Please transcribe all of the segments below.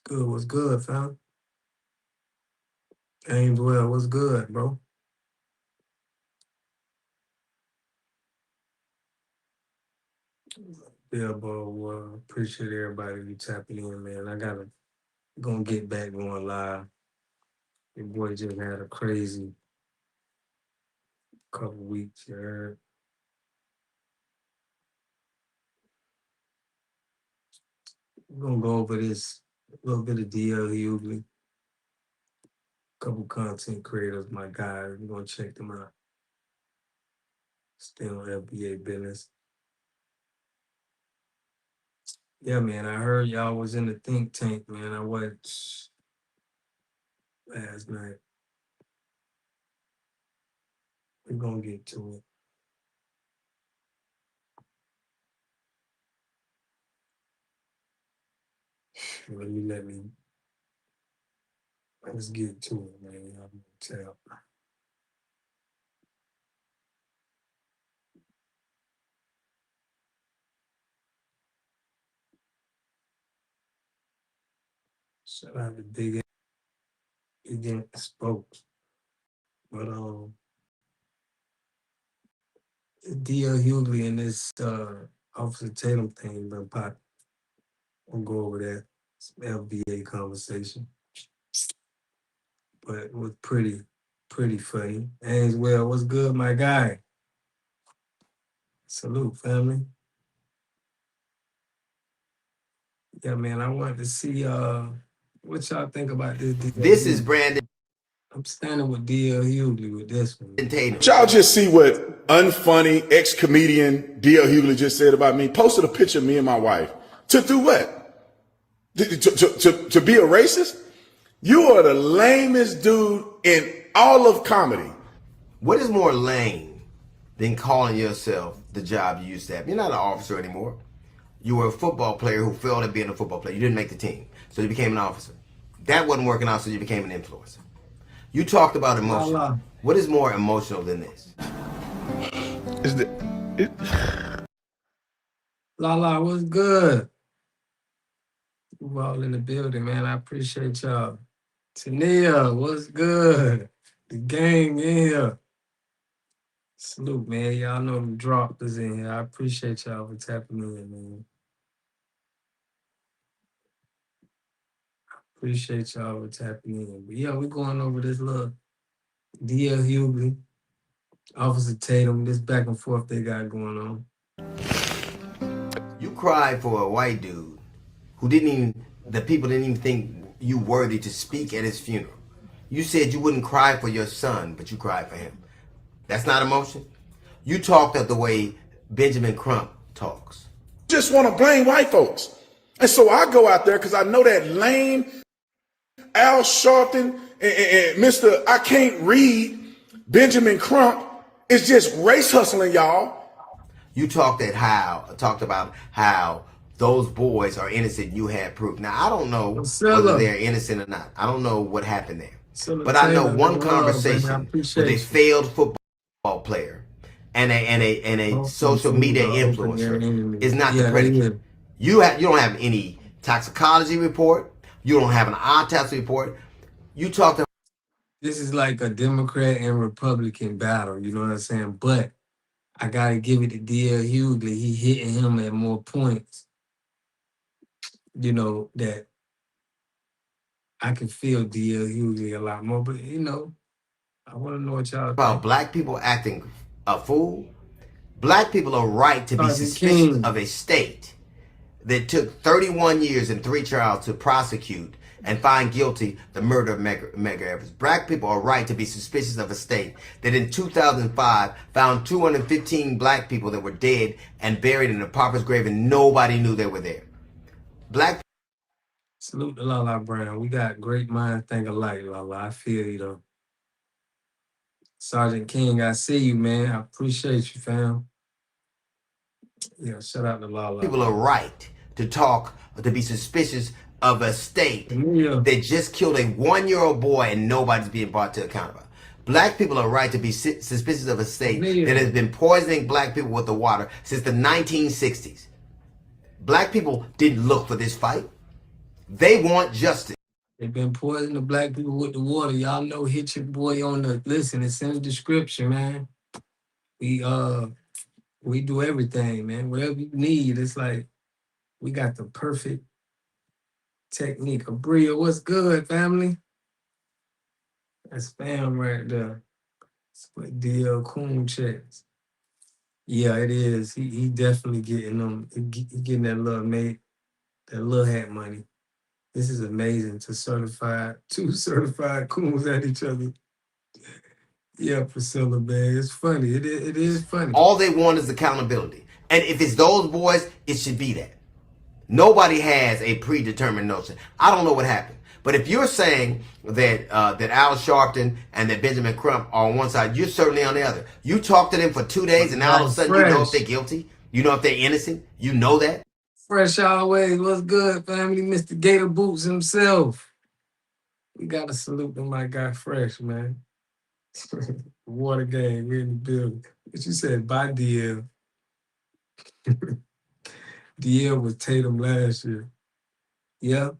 Good, what's good, fam? Ainswell, what's good, bro? Yeah, bro. Appreciate everybody you tapping in, man. I gotta gonna get back going live. Your boy just had a crazy couple weeks. You heard? We're gonna go over this a little bit of DL Hughley, couple content creators, my guys. We're gonna check them out. Still on FBA business. Yeah, man. I heard y'all was in the think tank, man. I watched last night. We're gonna get to it. Let's get to it, man. I'm gonna tell. Shout out to Big again spoke. But D.L. Hughley and this Officer Tatum thing been popping. We'll go over that. It's FBA conversation. But it was pretty funny. Ainswell, what's good, my guy? Salute, family. Yeah, man, I wanted to see what y'all think about this. This is Brandon. I'm standing with D.L. Hughley with this one. Y'all just see what unfunny ex-comedian D.L. Hughley just said about me. Posted a picture of me and my wife. To do what? To be a racist? You are the lamest dude in all of comedy. What is more lame than calling yourself the job you used to have? You're not an officer anymore. You were a football player who failed at being a football player. You didn't make the team, so you became an officer. That wasn't working out, so you became an influencer. You talked about emotion. La. What is more emotional than this? La, what's good? You all in the building, man. I appreciate y'all. Tania, what's good? The gang in here. Salute, man. Y'all know the drop is in here. I appreciate y'all for tapping in, man. Appreciate y'all for tapping in. But yeah, we're going over this little D.L. Hughley, Officer Tatum, this back and forth they got going on. You cried for a white dude who the people didn't even think you worthy to speak at his funeral. You said you wouldn't cry for your son, but you cried for him. That's not emotion? You talked of the way Benjamin Crump talks. Just want to blame white folks. And so I go out there because I know that lame Al Sharpton and Mr. I can't read Benjamin Crump is just race hustling, y'all. You talked about how those boys are innocent. You had proof. Now, I don't know whether they're innocent or not. I don't know what happened there. But I know one conversation with a failed football player and a social media influencer is not the predicate. You don't have any toxicology report. You don't have an autopsy report. You talked. This is like a Democrat and Republican battle. You know what I'm saying? But I gotta give it to D.L. Hughley. He hitting him at more points. You know, that I can feel D.L. Hughley a lot more. But you know, I want to know what y'all about think. Black people acting a fool. Black people are right to be suspicious of a state that took 31 years and 3 trials to prosecute and find guilty the murder of Medgar Evers. Black people are right to be suspicious of a state that in 2005 found 215 black people that were dead and buried in a pauper's grave and nobody knew they were there. Black. Salute to Lala Brown. We got great minds think alike, Lala. I feel you though. Sergeant King, I see you, man. I appreciate you, fam. Yeah, shout out to Lala. People are right to be suspicious of a state that just killed a 1-year-old boy and nobody's being brought to account about. Black people are right to be suspicious of a state that has been poisoning black people with the water since the 1960s. Black people didn't look for this fight. They want justice. They've been poisoning the black people with the water. Y'all know, hit your boy on the listen. It's in the description, man. We do everything, man. Whatever you need, it's like we got the perfect technique. Abria, what's good, family? That's fam right there. That's what DL Coon checks. Yeah, it is. He definitely getting them. He getting that little mate, that little hat money. This is amazing. Two certified coons at each other. Yeah, Priscilla, man, it's funny. It is funny. All they want is accountability, and if it's those boys, it should be that. Nobody has a predetermined notion. I don't know what happened. But if you're saying that that Al Sharpton and that Benjamin Crump are on one side, you're certainly on the other. You talk to them for 2 days, and now all of a sudden you know if they're guilty. You know if they're innocent. You know that. Fresh always. What's good, family? Mr. Gator Boots himself. We got to salute to my guy Fresh, man. Water gang, we in the building. What you said, bye, DL. DL was Tatum last year. Yeah.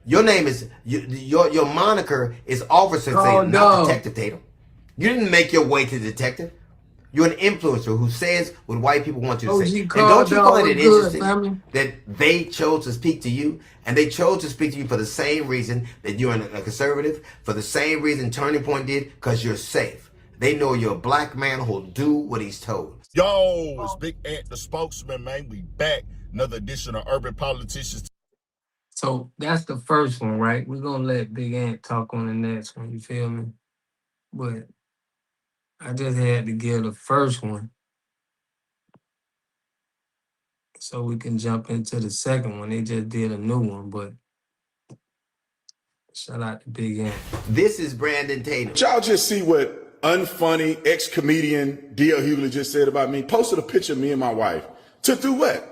Your name is your moniker is Officer Tatum, not Detective Tatum. You didn't make your way to detective. You're an influencer who says what white people want you to say. And don't you find it interesting that they chose to speak to you, and they chose to speak to you for the same reason that you're a conservative, for the same reason Turning Point did, because you're safe. They know you're a black man who'll do what he's told. Yo, it's Big Ant, the spokesman, man. We back. Another edition of Urban Politicians. So that's the first one, right? We're going to let Big Ant talk on the next one, you feel me? But I just had to give the first one so we can jump into the second one. They just did a new one, but shout out to Big Ant. This is Brandon Tatum. Y'all just see what unfunny ex-comedian D.L. Hughley just said about me? Posted a picture of me and my wife. To do what?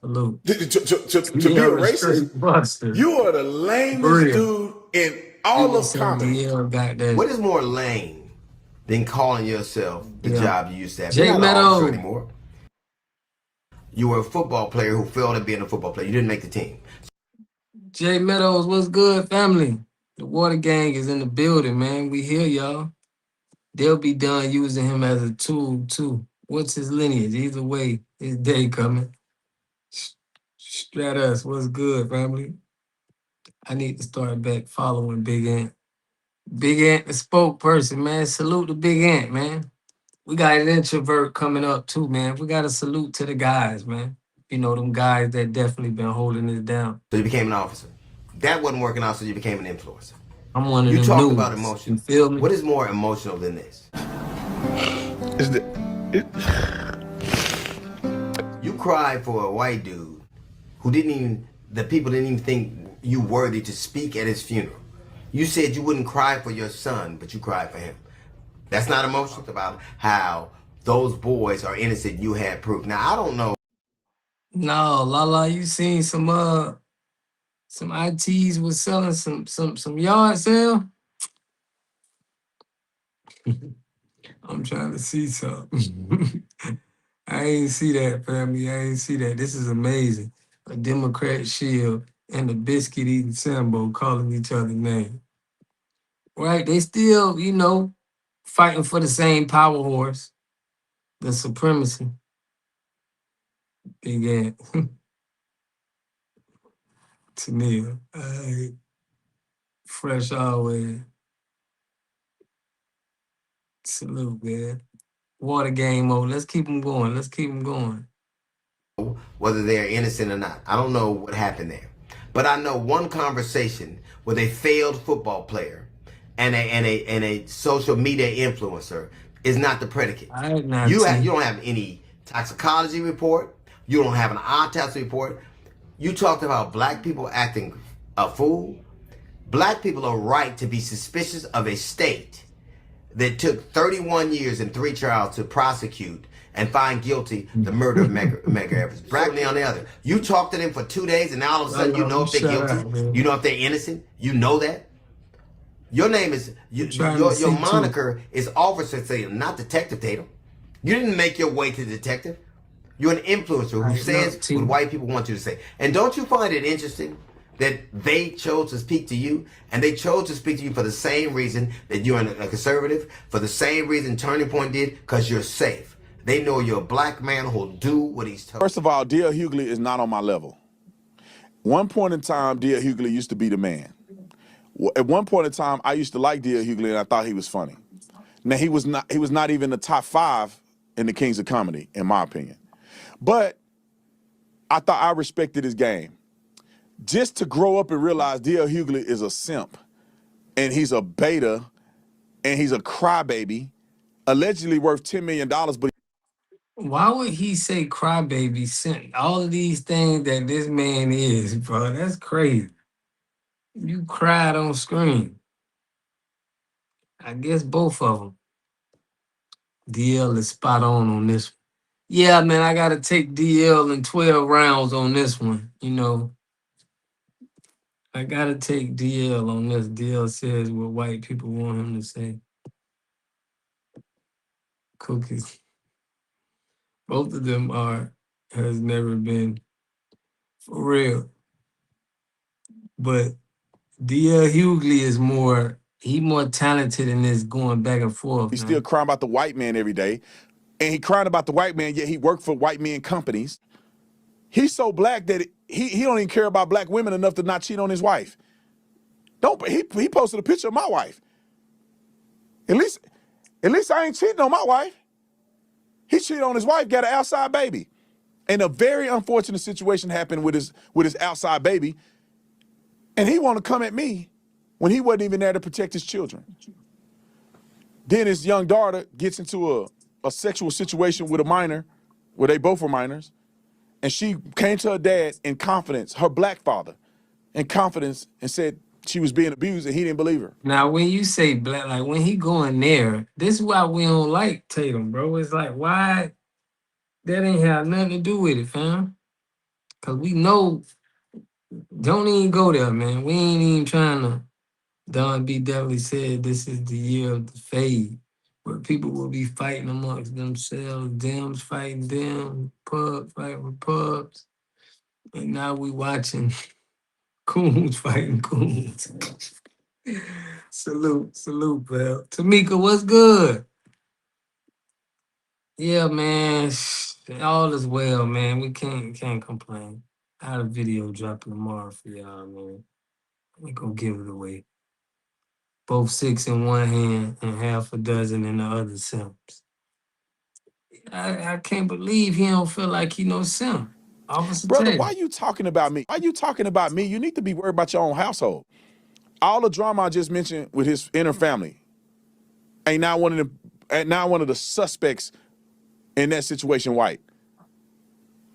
Salute. To be a racist? Buster. You are the lamest dude in all of comedy. What is more lame than calling yourself the job you used to have? Jay You're not an Meadows officer anymore. You were a football player who failed at being a football player. You didn't make the team. Jay Meadows, what's good, family? The Water Gang is in the building, man. We here, y'all. They'll be done using him as a tool, too. What's his lineage? Either way, his day coming. Strat us, what's good, family? I need to start back following Big Ant. Big Ant, the spokesperson, man. Salute to Big Ant, man. We got an introvert coming up, too, man. We got to salute to the guys, man. You know, them guys that definitely been holding it down. So you became an officer. That wasn't working out, so you became an influencer. I'm one of them. You talked about emotion. You feel me? What is more emotional than this? You cried for a white dude who the people didn't even think you worthy to speak at his funeral. You said you wouldn't cry for your son, but you cried for him. That's not emotional. About how those boys are innocent. You had proof. Now I don't know. No, Lala, you seen some ITs was selling some yard sale? I'm trying to see something. I ain't see that, family. I ain't see that. This is amazing. A Democrat shield and a biscuit eating Sambo calling each other names. Right? They still, you know, fighting for the same power horse, the supremacy. Big Ant. Tamia. Fresh always. Salute, man. Water game mode. Let's keep them going. Whether they're innocent or not. I don't know what happened there. But I know one conversation with a failed football player and a social media influencer is not the predicate. You don't have any toxicology report. You don't have an autopsy report. You talked about black people acting a fool. Black people are right to be suspicious of a state that took 31 years and 3 trials to prosecute and find guilty the murder of Medgar Evers. Bradley on the other. You talk to them for 2 days, and now all of a sudden you know if they're guilty. You know if they're innocent. You know that. Your name is your moniker is Officer Tatum, not Detective Tatum. You didn't make your way to detective. You're an influencer who says what white people want you to say. And don't you find it interesting that they chose to speak to you, and they chose to speak to you for the same reason that you're a conservative, for the same reason Turning Point did, because you're safe. They know you're a black man who'll do what he's told. First of all, D.L. Hughley is not on my level. One point in time, D.L. Hughley used to be the man. At one point in time, I used to like D.L. Hughley, and I thought he was funny. Now, he was not even the top 5 in the Kings of Comedy, in my opinion. But I thought I respected his game. Just to grow up and realize D.L. Hughley is a simp, and he's a beta, and he's a crybaby, allegedly worth $10 million, but why would he say crybaby? Simp? All of these things that this man is, bro, that's crazy. You cried on screen. I guess both of them. DL is spot on this one. Yeah, man, I got to take DL in 12 rounds on this one. You know, I got to take DL on this. DL says what white people want him to say. Cookies. Both of them has never been for real. But D.L. Hughley is more talented in this going back and forth. He's still crying about the white man every day. And he crying about the white man, yet he worked for white men companies. He's so black that he don't even care about black women enough to not cheat on his wife. He posted a picture of my wife. At least I ain't cheating on my wife. He cheated on his wife, got an outside baby. And a very unfortunate situation happened with his outside baby. And he want to come at me when he wasn't even there to protect his children. Then his young daughter gets into a sexual situation with a minor, where they both were minors, and she came to her dad in confidence, her black father, in confidence, and said she was being abused, and he didn't believe her. Now, when you say black, like when he going there, this is why we don't like Tatum, bro. It's like, why? That ain't have nothing to do with it, fam. Because we know, don't even go there, man. We ain't even trying to. Don B. definitely said this is the year of the fade, where people will be fighting amongst themselves, Dems fighting them, pubs fighting with pubs. And now we watching coons fighting coons. Salute, pal. Tamika, what's good? Yeah, man. All is well, man. We can't complain. I had a video dropping tomorrow for y'all, man. We gonna give it away. Both 6 in one hand and half a dozen in the other simps. I can't believe he don't feel like he no simp. Officer Brother, Taylor. why you talking about me? Why you talking about me? You need to be worried about your own household. All the drama I just mentioned with his inner family ain't not one of the suspects in that situation white.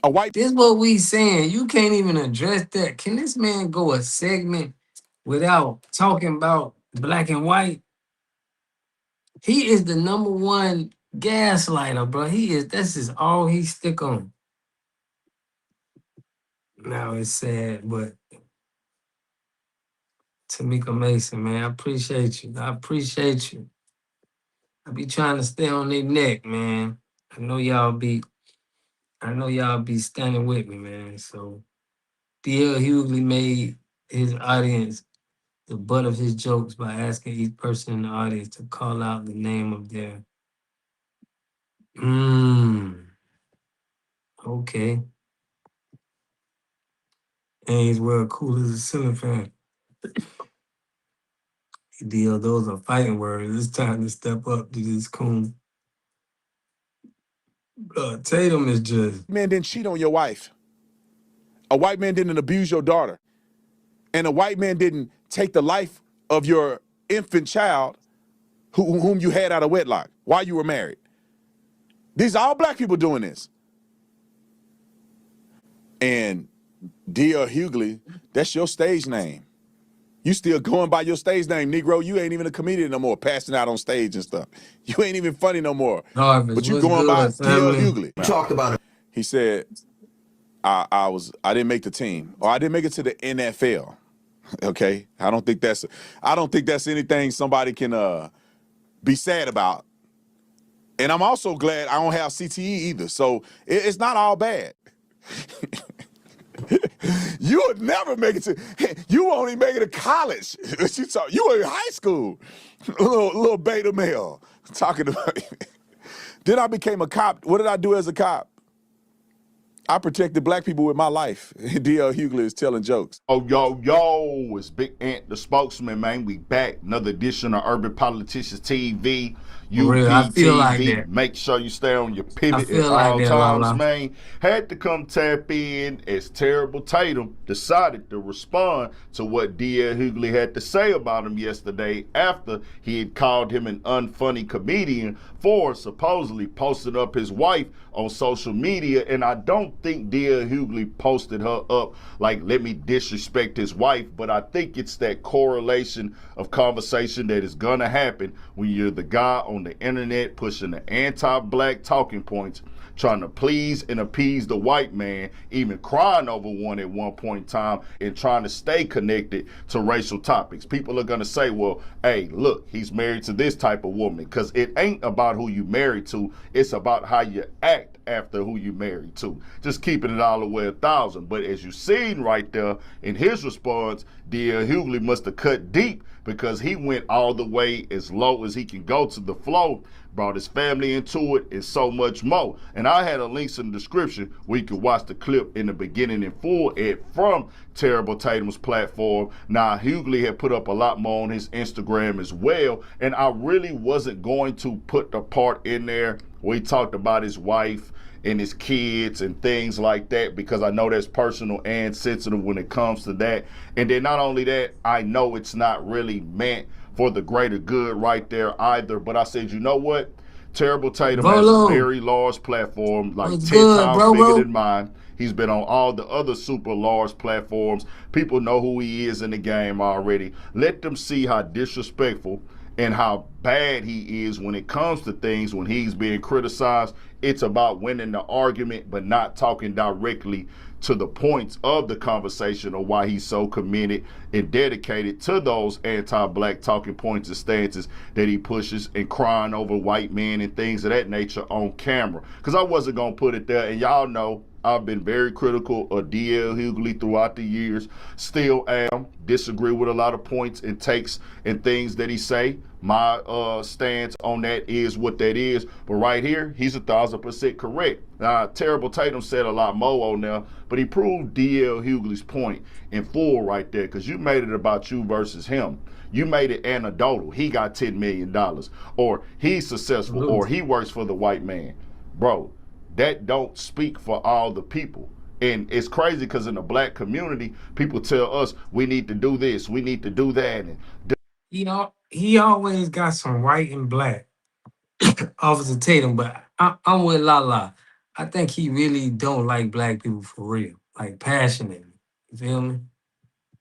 A white. This is what we saying. You can't even address that. Can this man go a segment without talking about black and white? He is the #1 gaslighter, bro. This is all he stick on. Now it's sad, but Tamika Mason, man, I appreciate you. I be trying to stay on their neck, man. I know y'all be standing with me, man. So D.L. Hughley made his audience the butt of his jokes by asking each person in the audience to call out the name of their okay. And he's well cool as a ceiling fan. DL, those are fighting words. It's time to step up to this coon. Tatum is just. Man didn't cheat on your wife. A white man didn't abuse your daughter. And a white man didn't take the life of your infant child whom you had out of wedlock while you were married. These are all black people doing this. And D.L. Hughley, that's your stage name. You still going by your stage name, Negro. You ain't even a comedian no more, passing out on stage and stuff. You ain't even funny no more. But you going by D.L. Hughley. You talked about it. He said, I didn't make the team, or I didn't make it to the NFL. Okay, I don't think that's anything somebody can be sad about. And I'm also glad I don't have CTE either. So it's not all bad. You would never make it to, you won't even make it to college. You were in high school. Little beta male talking about Then I became a cop. What did I do as a cop? I protected black people with my life. D.L. Hughley is telling jokes. Oh, yo, it's Big Ant, the spokesman, man. We back. Another edition of Urban Politicians TV, UPTV. Like make sure you stay on your pivot at all times, man. Had to come tap in as Terrible Tatum decided to respond to what D.L. Hughley had to say about him yesterday after he had called him an unfunny comedian for supposedly posting up his wife on social media. And I don't think D.L. Hughley posted her up like, let me disrespect his wife, but I think it's that correlation of conversation that is gonna happen when you're the guy on the internet pushing the anti-black talking points, trying to please and appease the white man, even crying over one at one point in time, and trying to stay connected to racial topics. People are gonna say, well, hey, look, he's married to this type of woman, because it ain't about who you married to, it's about how you act after who you married to. Just keeping it all the way 1,000. But as you seen right there in his response, D.L. Hughley must have cut deep, because he went all the way as low as he can go to the flow, brought his family into it, and so much more. And I had a links in the description where you can watch the clip in the beginning in full from Terrible Tatum's platform. Now, Hughley had put up a lot more on his Instagram as well, and I really wasn't going to put the part in there where he talked about his wife and his kids and things like that, because I know that's personal and sensitive when it comes to that. And then not only that, I know it's not really meant for the greater good right there either. But I said, you know what? Terrible Tatum has a very large platform, like 10 times bigger than mine. He's been on all the other super large platforms. People know who he is in the game already. Let them see how disrespectful and how bad he is when it comes to things. When he's being criticized, it's about winning the argument, but not talking directly to the points of the conversation, or why he's so committed and dedicated to those anti-black talking points and stances that he pushes, and crying over white men and things of that nature on camera. Because I wasn't going to put it there, and y'all know I've been very critical of D.L. Hughley throughout the years. Still am. Disagree with a lot of points and takes and things that he say. My stance on that is what that is. But right here, he's 1,000% correct. Now, Terrible Tatum said a lot more on there, but he proved D.L. Hughley's point in full right there, because you made it about you versus him. You made it anecdotal. He got $10 million, or he's successful, or he works for the white man. Bro, that don't speak for all the people. And it's crazy, because in the black community, people tell us we need to do this, we need to do that. And he always got some white and black, Officer Tatum, but I'm with Lala. I think he really don't like black people for real, like passionately. You feel me?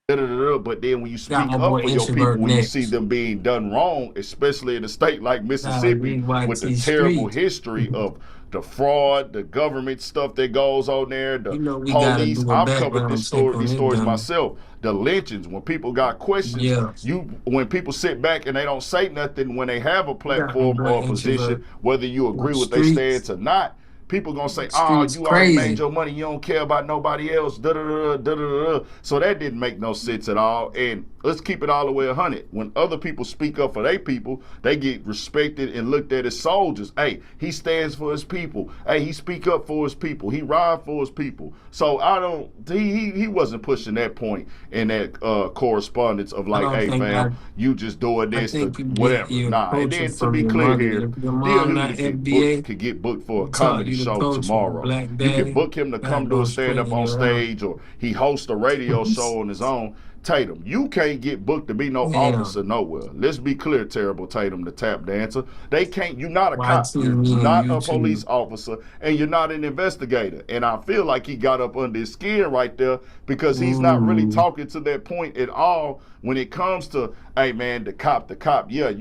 But then when you speak up for your people, when you see them being done wrong, especially in a state like Mississippi, with the terrible history of the fraud, the government stuff that goes on there, the police. I've covered these stories myself. The lynchings, when people got questions, when people sit back and they don't say nothing when they have a platform or a position, whether you agree with their stance or not. People gonna say, oh, you already made your money, you don't care about nobody else, da-da-da-da-da-da. So that didn't make no sense at all. And let's keep it all the way 100. When other people speak up for their people, they get respected and looked at as soldiers. Hey, he stands for his people. Hey, he speak up for his people. He ride for his people. So he wasn't pushing that point in that correspondence of like, hey, fam, you just doing this, whatever. Nah, and then to be clear here, D.L. could get booked for a comedy show tomorrow. You can book him to come to a stand-up on stage, or he hosts a radio show on his own. Tatum, you can't get booked to be no officer nowhere. Let's be clear, Terrible Tatum, the tap dancer. They can't. You're not a cop. You're not a police officer, and you're not an investigator. And I feel like he got up under his skin right there, because he's not really talking to that point at all when it comes to, hey, man, the cop. Yeah.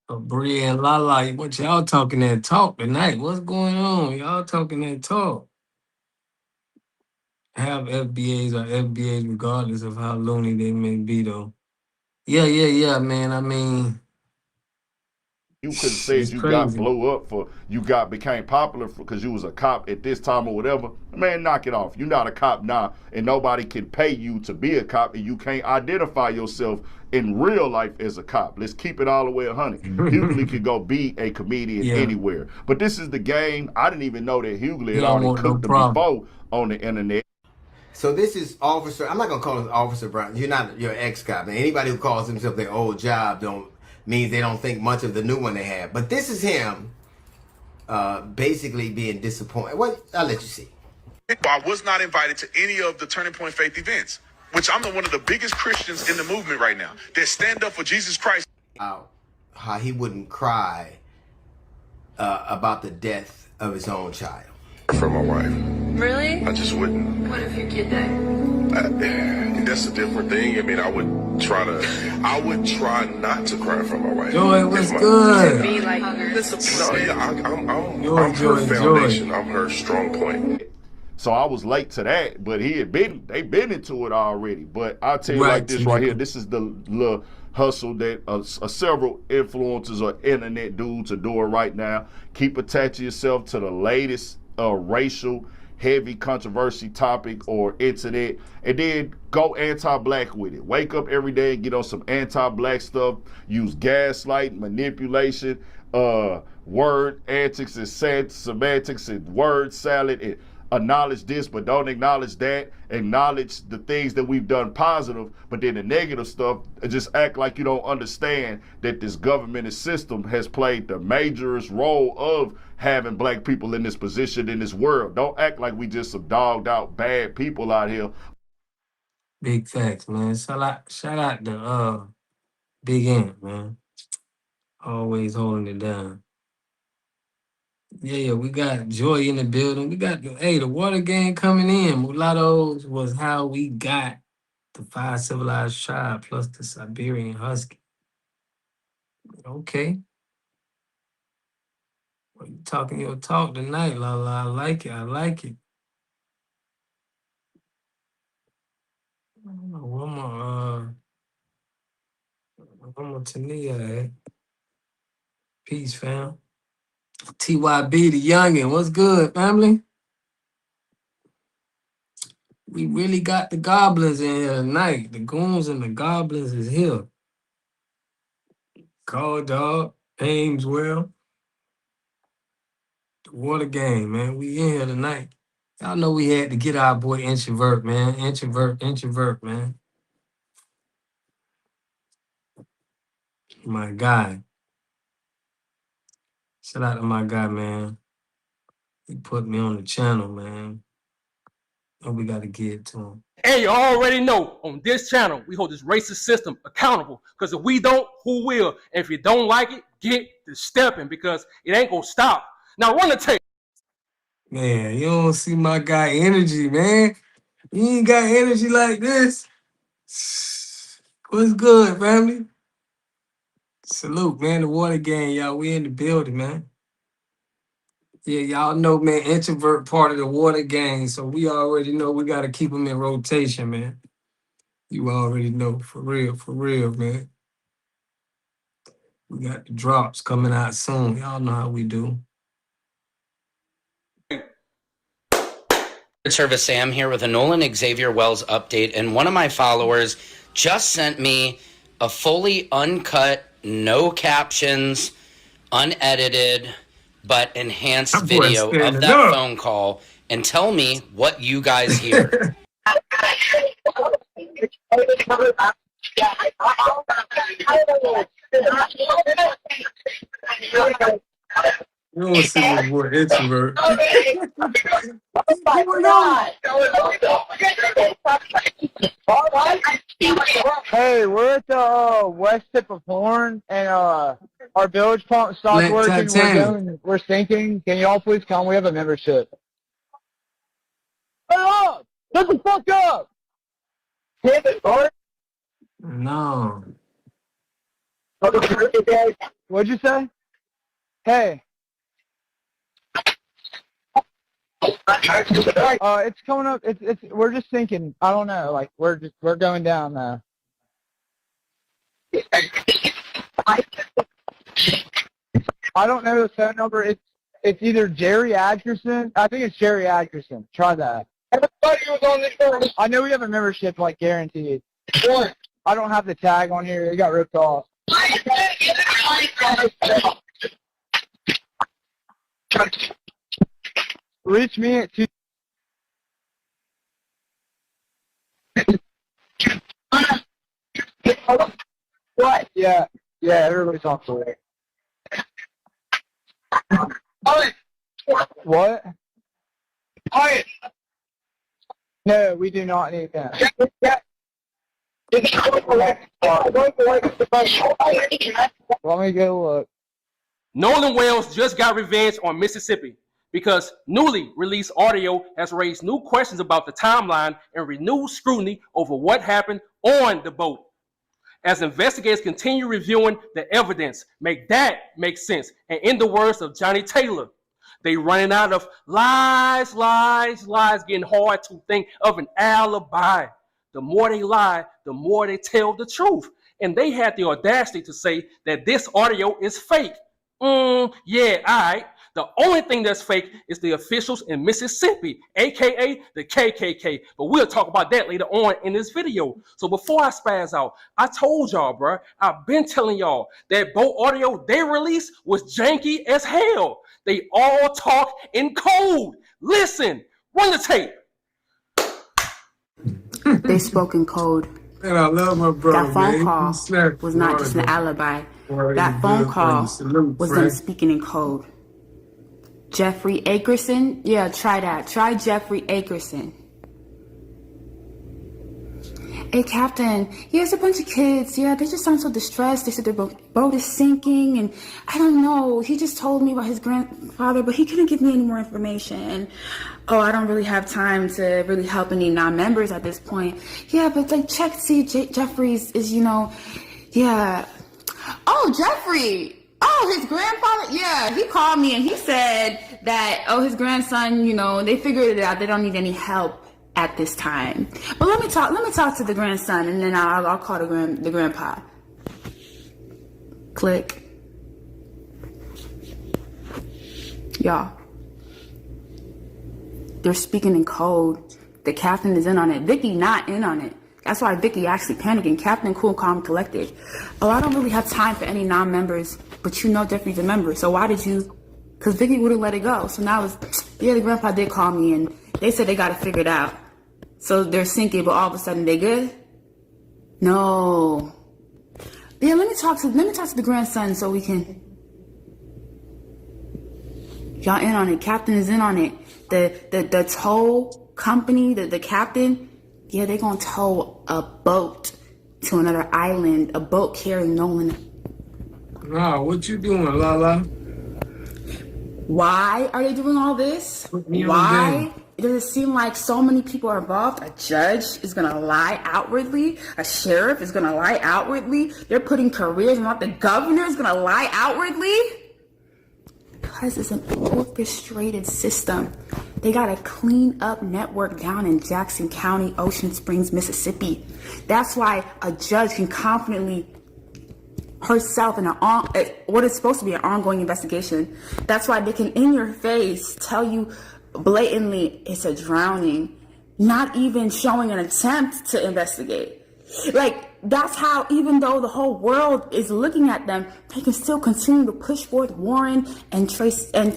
Bria and Lala, what y'all talking that talk tonight? What's going on? Y'all talking that talk. Have FBAs or FBAs regardless of how loony they may be, though. Yeah, man. I mean, You could have said you got blew up became popular because you was a cop at this time or whatever. Man, knock it off. You're not a cop now, and nobody can pay you to be a cop, and you can't identify yourself in real life as a cop. Let's keep it all the way 100. Hughley could go be a comedian anywhere. But this is the game. I didn't even know that Hughley had already cooked them before on the internet. So this is Officer, I'm not going to call him Officer Brown. You're not your ex-cop. And anybody who calls himself their old job means they don't think much of the new one they have. But this is him basically being disappointed. I'll let you see. I was not invited to any of the Turning Point Faith events, which I'm one of the biggest Christians in the movement right now that stand up for Jesus Christ. How he wouldn't cry about the death of his own child. From my wife. Really? I just wouldn't. What if your kid died? That's a different thing. I mean, I would try not to cry for my wife. Joy, what's good? Be like this. No, yeah, I'm her foundation. I'm her strong point. So I was late to that, but they've been into it already. But I'll tell you like this right here. This is the little hustle that several influencers or internet dudes are doing right now. Keep attaching yourself to the latest racial heavy controversy topic or incident, and then go anti-black with it. Wake up every day and get on some anti-black stuff. Use gaslight, manipulation, word antics and semantics and word salad, and acknowledge this but don't acknowledge that. Acknowledge the things that we've done positive, but then the negative stuff, just act like you don't understand that this government and system has played the majorest role of having black people in this position in this world. Don't act like we just some dogged out bad people out here. Big facts, man. Shout out to Big Ant, man. Always holding it down. Yeah, we got Joy in the building. We got the water gang coming in. Mulattoes was how we got the 5 civilized tribe plus the Siberian Husky. Okay. Well, you talking your talk tonight, Lala. I like it. I like it. I don't know one more Tania at. Peace, fam. TYB, the youngin'. What's good, family? We really got the goblins in here tonight. The goons and the goblins is here. Call Dog, Ameswell. The water gang, man. We in here tonight. Y'all know we had to get our boy Introvert, man. Introvert, man. My guy. Shout out to my guy, man. He put me on the channel, man. And we got to get to him. And you already know, on this channel, we hold this racist system accountable. Because if we don't, who will? And if you don't like it, get to stepping, because it ain't going to stop. Now, run the tape. Man, you don't see my guy energy, man. You ain't got energy like this. What's good, family? Salute, man. The water gang, y'all. We in the building, man. Yeah, y'all know, man, Introvert part of the water gang, so we already know we got to keep them in rotation, man. You already know, for real, man. We got the drops coming out soon. Y'all know how we do. Service Sam here with a Nolan Xavier Wells update, and one of my followers just sent me a fully uncut, no captions, unedited, but enhanced video of that phone call, and tell me what you guys hear. You don't see this boy Introvert. Hey, we're at the west tip of Horn, and our bilge pump stopped working. We're sinking. Can y'all please come? We have a membership. Oh, shut the fuck up! No. What'd you say? Hey. It's coming up. We're just sinking. I don't know. Like we're going down now. I don't know the phone number. It's either Jerry Atkerson. I think it's Jerry Atkerson. Try that. Everybody was on this board. I know we have a membership, like, guaranteed. What? I don't have the tag on here. It got ripped off. Reach me at 2. What? Yeah, everybody talks away. What? No, we do not need that. Let me go look. Nolan Wells just got revenge on Mississippi because newly released audio has raised new questions about the timeline and renewed scrutiny over what happened on the boat. As investigators continue reviewing the evidence, make sense. And in the words of Johnny Taylor, they running out of lies, getting hard to think of an alibi. The more they lie, the more they tell the truth. And they had the audacity to say that this audio is fake. Yeah, all right. The only thing that's fake is the officials in Mississippi, aka the KKK. But we'll talk about that later on in this video. So before I spaz out, I told y'all, bro, I've been telling y'all that boat audio they released was janky as hell. They all talk in code. Listen, run the tape. They spoke in code. And I love my brother. That phone call was not just an alibi. That phone call was them speaking in code. Jeffrey Akerson? Yeah, try that. Try Jeffrey Akerson. Hey, Captain. Yeah, it's a bunch of kids. Yeah, they just sound so distressed. They said their boat is sinking, and I don't know. He just told me about his grandfather, but he couldn't give me any more information. Oh, I don't really have time to really help any non-members at this point. Yeah, but like, check, see, Jeffrey's is, yeah. Oh, Jeffrey. Oh, his grandfather. Yeah, he called me and he said that, his grandson, they figured it out. They don't need any help at this time. But let me talk to the grandson, and then I'll call the grandpa. Click. Y'all. They're speaking in code. The captain is in on it. Vicky not in on it. That's why Vicky actually panicking. Captain cool, calm, collected. Oh, I don't really have time for any non-members, but Jeffrey's a member. So why did you? Because Vicky wouldn't let it go. So now the grandpa did call me, and they said they got to figure it out. So they're sinking, but all of a sudden they good? No. Yeah, let me talk to the grandson so we can. Y'all in on it. Captain is in on it. The tow company, the captain, yeah, they're gonna tow a boat to another island, a boat carrying Nolan. Nah, what you doing, Lala? Why are they doing all this? Why? Does it seem like so many people are involved? A judge is gonna lie outwardly. A sheriff is gonna lie outwardly. They're putting careers on. The governor is gonna lie outwardly. Because it's an orchestrated system. They got a clean up network down in Jackson County, Ocean Springs, Mississippi. That's why a judge can confidently herself in what is supposed to be an ongoing investigation. That's why they can in your face tell you blatantly it's a drowning, not even showing an attempt to investigate. Like, that's how, even though the whole world is looking at them, they can still continue to push forth Warren and Tristan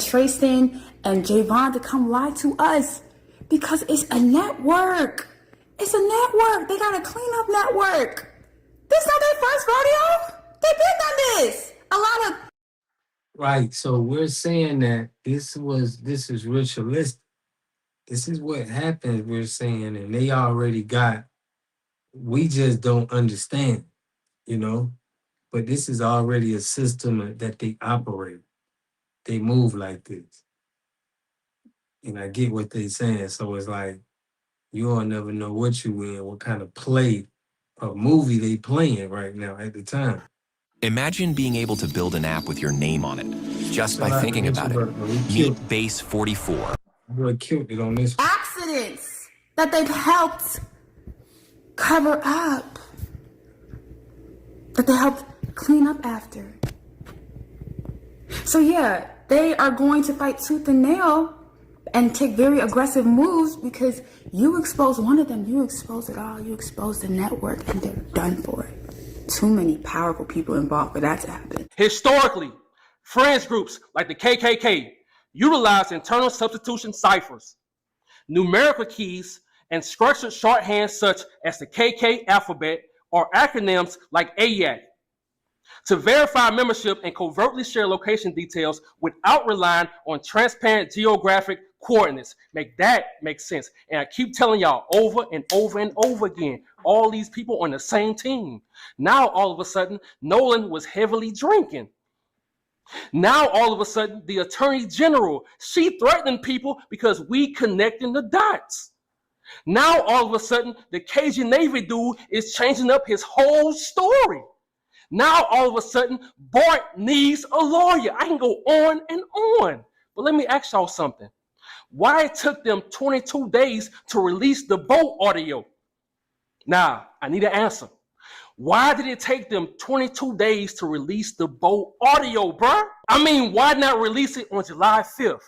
and Javon to come lie to us, because it's a network. It's a network. They got a clean up network. This not their first rodeo. They've been done this. A lot of. Right. So we're saying that this is ritualistic. This is what happens, we're saying, and they already got. We just don't understand, but this is already a system that they operate. They move like this. And I get what they're saying. So it's like, you'll never know what you in, what kind of play or movie they playing right now at the time. Imagine being able to build an app with your name on it, just by thinking about it. Meet Base 44. Boy killed it on this. Accidents that they've helped cover up, that they helped clean up after. So yeah, they are going to fight tooth and nail and take very aggressive moves because you expose one of them, you expose it all, you expose the network, and they're done for it. Too many powerful people involved for that to happen. Historically, friends groups like the KKK utilize internal substitution ciphers, numerical keys, and structured shorthand such as the KK alphabet or acronyms like AYAC to verify membership and covertly share location details without relying on transparent geographic coordinates. Make sense. And I keep telling y'all over and over and over again, all these people on the same team. Now, all of a sudden, Nolan was heavily drinking. Now, all of a sudden, the attorney general, she threatening people because we connecting the dots. Now, all of a sudden, the Cajun Navy dude is changing up his whole story. Now, all of a sudden, Bart needs a lawyer. I can go on and on. But let me ask y'all something. Why it took them 22 days to release the boat audio? Now, I need an answer. Why did it take them 22 days to release the boat audio, bruh? I mean, why not release it on July 5th,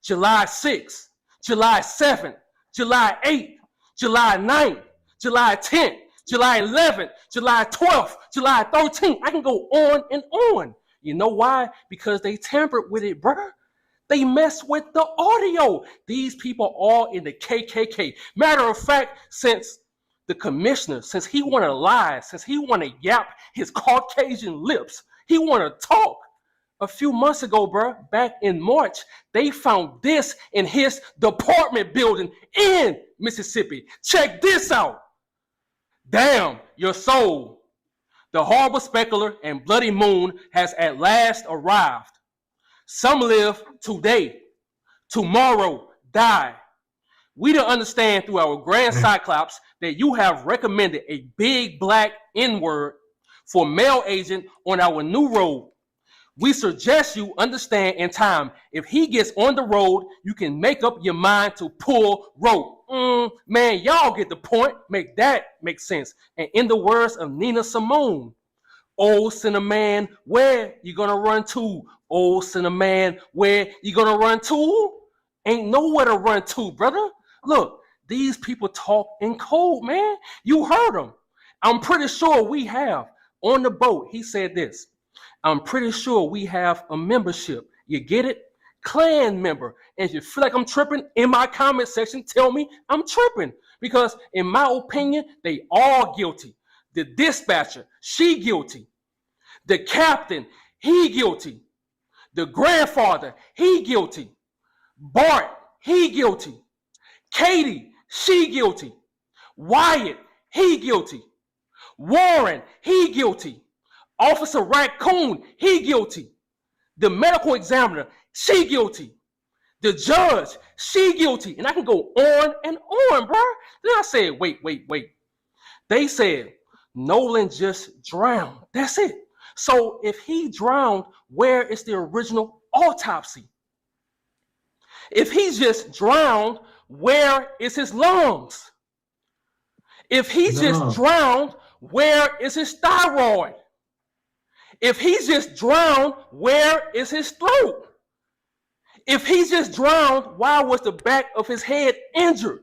July 6th, July 7th, July 8th, July 9th, July 10th, July 11th, July 12th, July 13th. I can go on and on. You know why? Because they tampered with it, bruh. They messed with the audio. These people are all in the KKK. Matter of fact, since the commissioner, since he want to lie, since he want to yap his Caucasian lips, he want to talk. A few months ago, bro, back in March, they found this in his department building in Mississippi. Check this out. Damn, your soul. The harbor specular and bloody moon has at last arrived. Some live today, tomorrow die. We don't understand through our grand cyclops that you have recommended a big black N-word for male agent on our new road. We suggest you understand in time. If he gets on the road, you can make up your mind to pull rope. Man, y'all get the point. Make sense. And in the words of Nina Simone, oh, Cinnamon, where you gonna run to? Oh, Cinnamon, where you gonna run to? Ain't nowhere to run to, brother. Look, these people talk in code, man. You heard them. I'm pretty sure we have on the boat. He said this. I'm pretty sure we have a membership. You get it? Clan member. And if you feel like I'm tripping, in my comment section, tell me I'm tripping. Because in my opinion, they all guilty. The dispatcher, she guilty. The captain, he guilty. The grandfather, he guilty. Bart, he guilty. Katie, she guilty. Wyatt, he guilty. Warren, he guilty. Officer Raccoon, he guilty. The medical examiner, she guilty. The judge, she guilty. And I can go on and on, bro. Then I said, wait. They said Nolan just drowned. That's it. So if he drowned, where is the original autopsy? If he just drowned, where is his lungs? If he just drowned, where is his thyroid? If he just drowned, where is his throat? If he just drowned, why was the back of his head injured?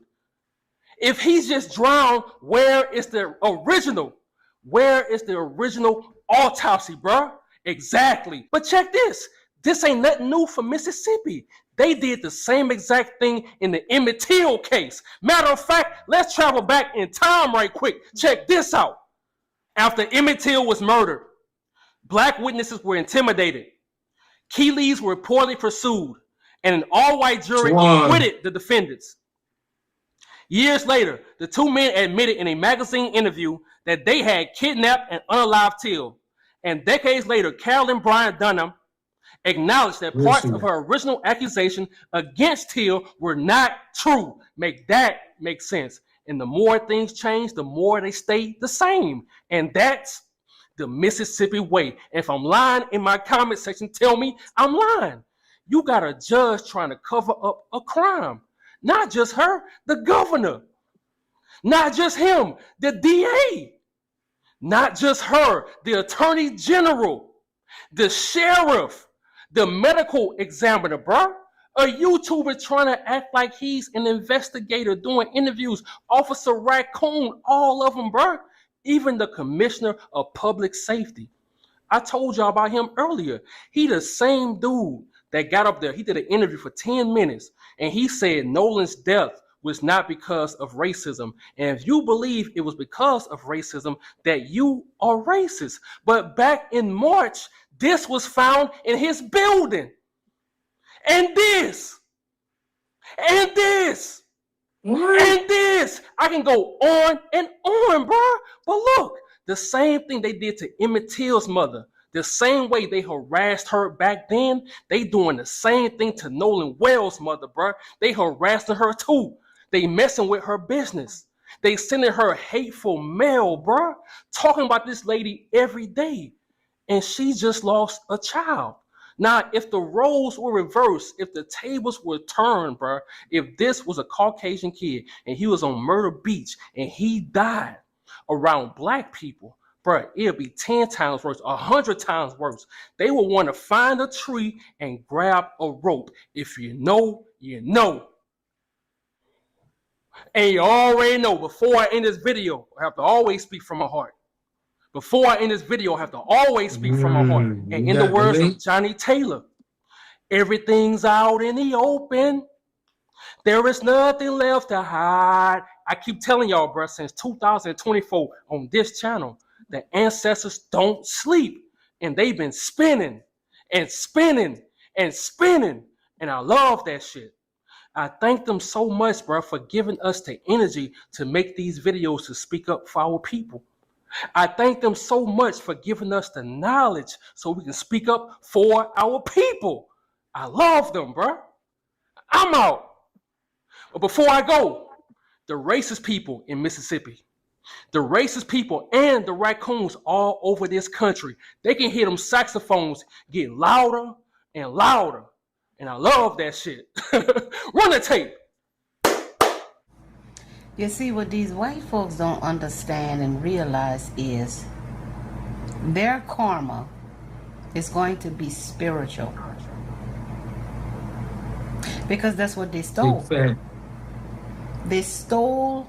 If he's just drowned, where is the original? Where is the original autopsy, bro? Exactly. But check this. This ain't nothing new for Mississippi. They did the same exact thing in the Emmett Till case. Matter of fact, let's travel back in time right quick. Check this out. After Emmett Till was murdered, black witnesses were intimidated. Key leads were reportedly pursued, and an all-white jury acquitted the defendants. Years later, the two men admitted in a magazine interview that they had kidnapped and unalived Till. And decades later, Carolyn Bryant Dunham acknowledged that parts of her original accusation against Till were not true. Make sense. And the more things change, the more they stay the same. And that's the Mississippi way. And if I'm lying in my comment section, tell me I'm lying. You got a judge trying to cover up a crime. Not just her, the governor. Not just him, the DA. Not just her, the attorney general, the sheriff, The medical examiner, bro. A YouTuber trying to act like he's an investigator doing interviews. Officer Raccoon, all of them, bro. Even the commissioner of public safety. I told y'all about him earlier. He the same dude that got up there. He did an interview for 10 minutes, and he said Nolan's death was not because of racism. And if you believe it was because of racism, that you are racist. But back in March, this was found in his building. And this. And this. What? And this. I can go on and on, bro. But look, the same thing they did to Emmett Till's mother, the same way they harassed her back then, they doing the same thing to Nolan Wells' mother, bro. They harassing her too. They messing with her business. They sending her hateful mail, bro. Talking about this lady every day. And she just lost a child. Now, if the roles were reversed, if the tables were turned, bro, if this was a Caucasian kid and he was on Murder Beach and he died around black people, bro, it'll be 10 times worse, 100 times worse. They will want to find a tree and grab a rope. If you know, you know. And you already know, before I end this video, I have to always speak from my heart. Before I end this video, I have to always speak from my heart. And in the words of Johnny Taylor, everything's out in the open. There is nothing left to hide. I keep telling y'all, bro, since 2024 on this channel, the ancestors don't sleep. And they've been spinning and spinning and spinning. And I love that shit. I thank them so much, bro, for giving us the energy to make these videos to speak up for our people. I thank them so much for giving us the knowledge so we can speak up for our people. I love them, bro. I'm out. But before I go, the racist people in Mississippi, the racist people and the raccoons all over this country, they can hear them saxophones get louder and louder. And I love that shit. Run the tape. You see, what these white folks don't understand and realize is their karma is going to be spiritual. Because that's what they stole. They stole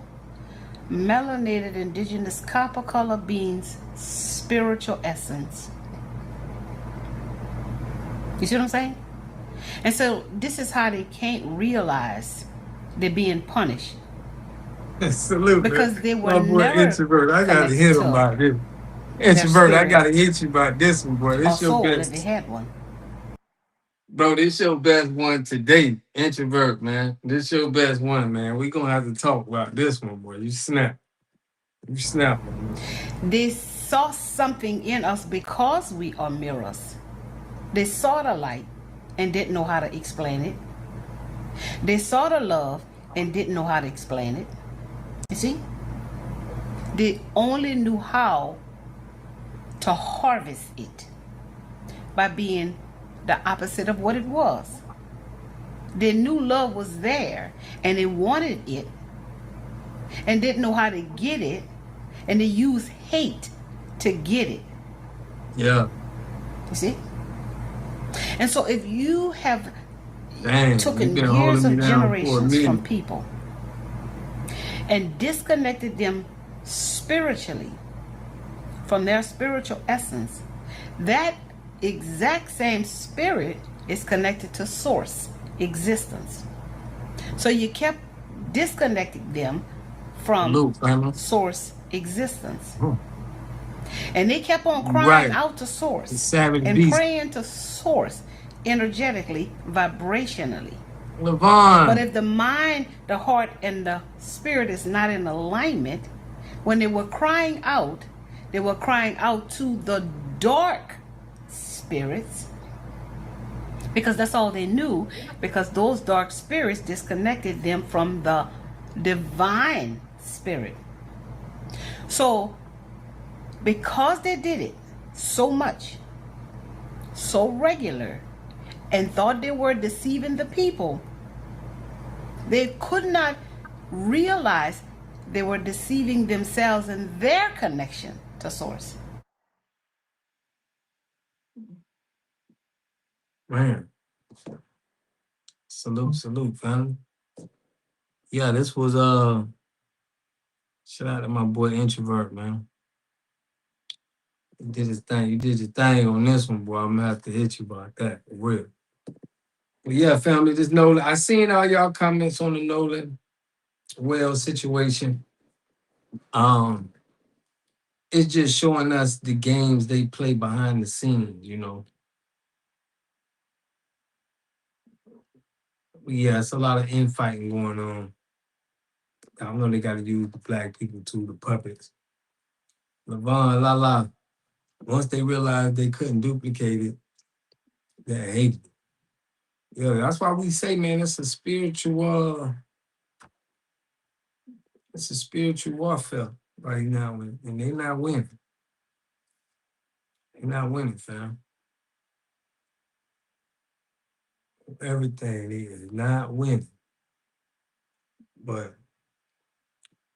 melanated indigenous copper color beans' spiritual essence. You see what I'm saying? And so this is how they can't realize they're being punished. Salute, because man. they were never introvert. I gotta hit him about this. Introvert, I gotta hit you about this one, boy. This your best. They had one. Bro, this your best one today. Introvert, man. This your best one, man. We gonna have to talk about this one, boy. You snap. You snap, man. They saw something in us because we are mirrors. They saw the light and didn't know how to explain it. They saw the love and didn't know how to explain it. You see? They only knew how to harvest it by being the opposite of what it was. They knew love was there and they wanted it and didn't know how to get it, and they used hate to get it. Yeah. You see? And so if you have taken you years of generations from people and disconnected them spiritually from their spiritual essence, that exact same spirit is connected to source existence. So you kept disconnecting them from source existence. And they kept on crying out to source and praying to source energetically, vibrationally. But if the mind, the heart, and the spirit is not in alignment, when they were crying out to the dark spirits, because that's all they knew, because those dark spirits disconnected them from the divine spirit. So because they did it so much, so regular, and thought they were deceiving the people, they could not realize they were deceiving themselves in their connection to source. Man. Salute, family. Yeah, this was shout out to my boy Introvert, man. He did his thing. You did your thing on this one, boy. I'm gonna have to hit you about that, for real. But yeah, family, this Nolan. I seen all y'all comments on the Nolan Wells situation. It's just showing us the games they play behind the scenes, you know. Yeah, it's a lot of infighting going on. I know they got to use the black people too, the puppets. Levon, Lala, once they realized they couldn't duplicate it, they hated it. Yeah, that's why we say, man, it's a spiritual warfare right now, and they're not winning. They're not winning, fam. Everything is not winning. But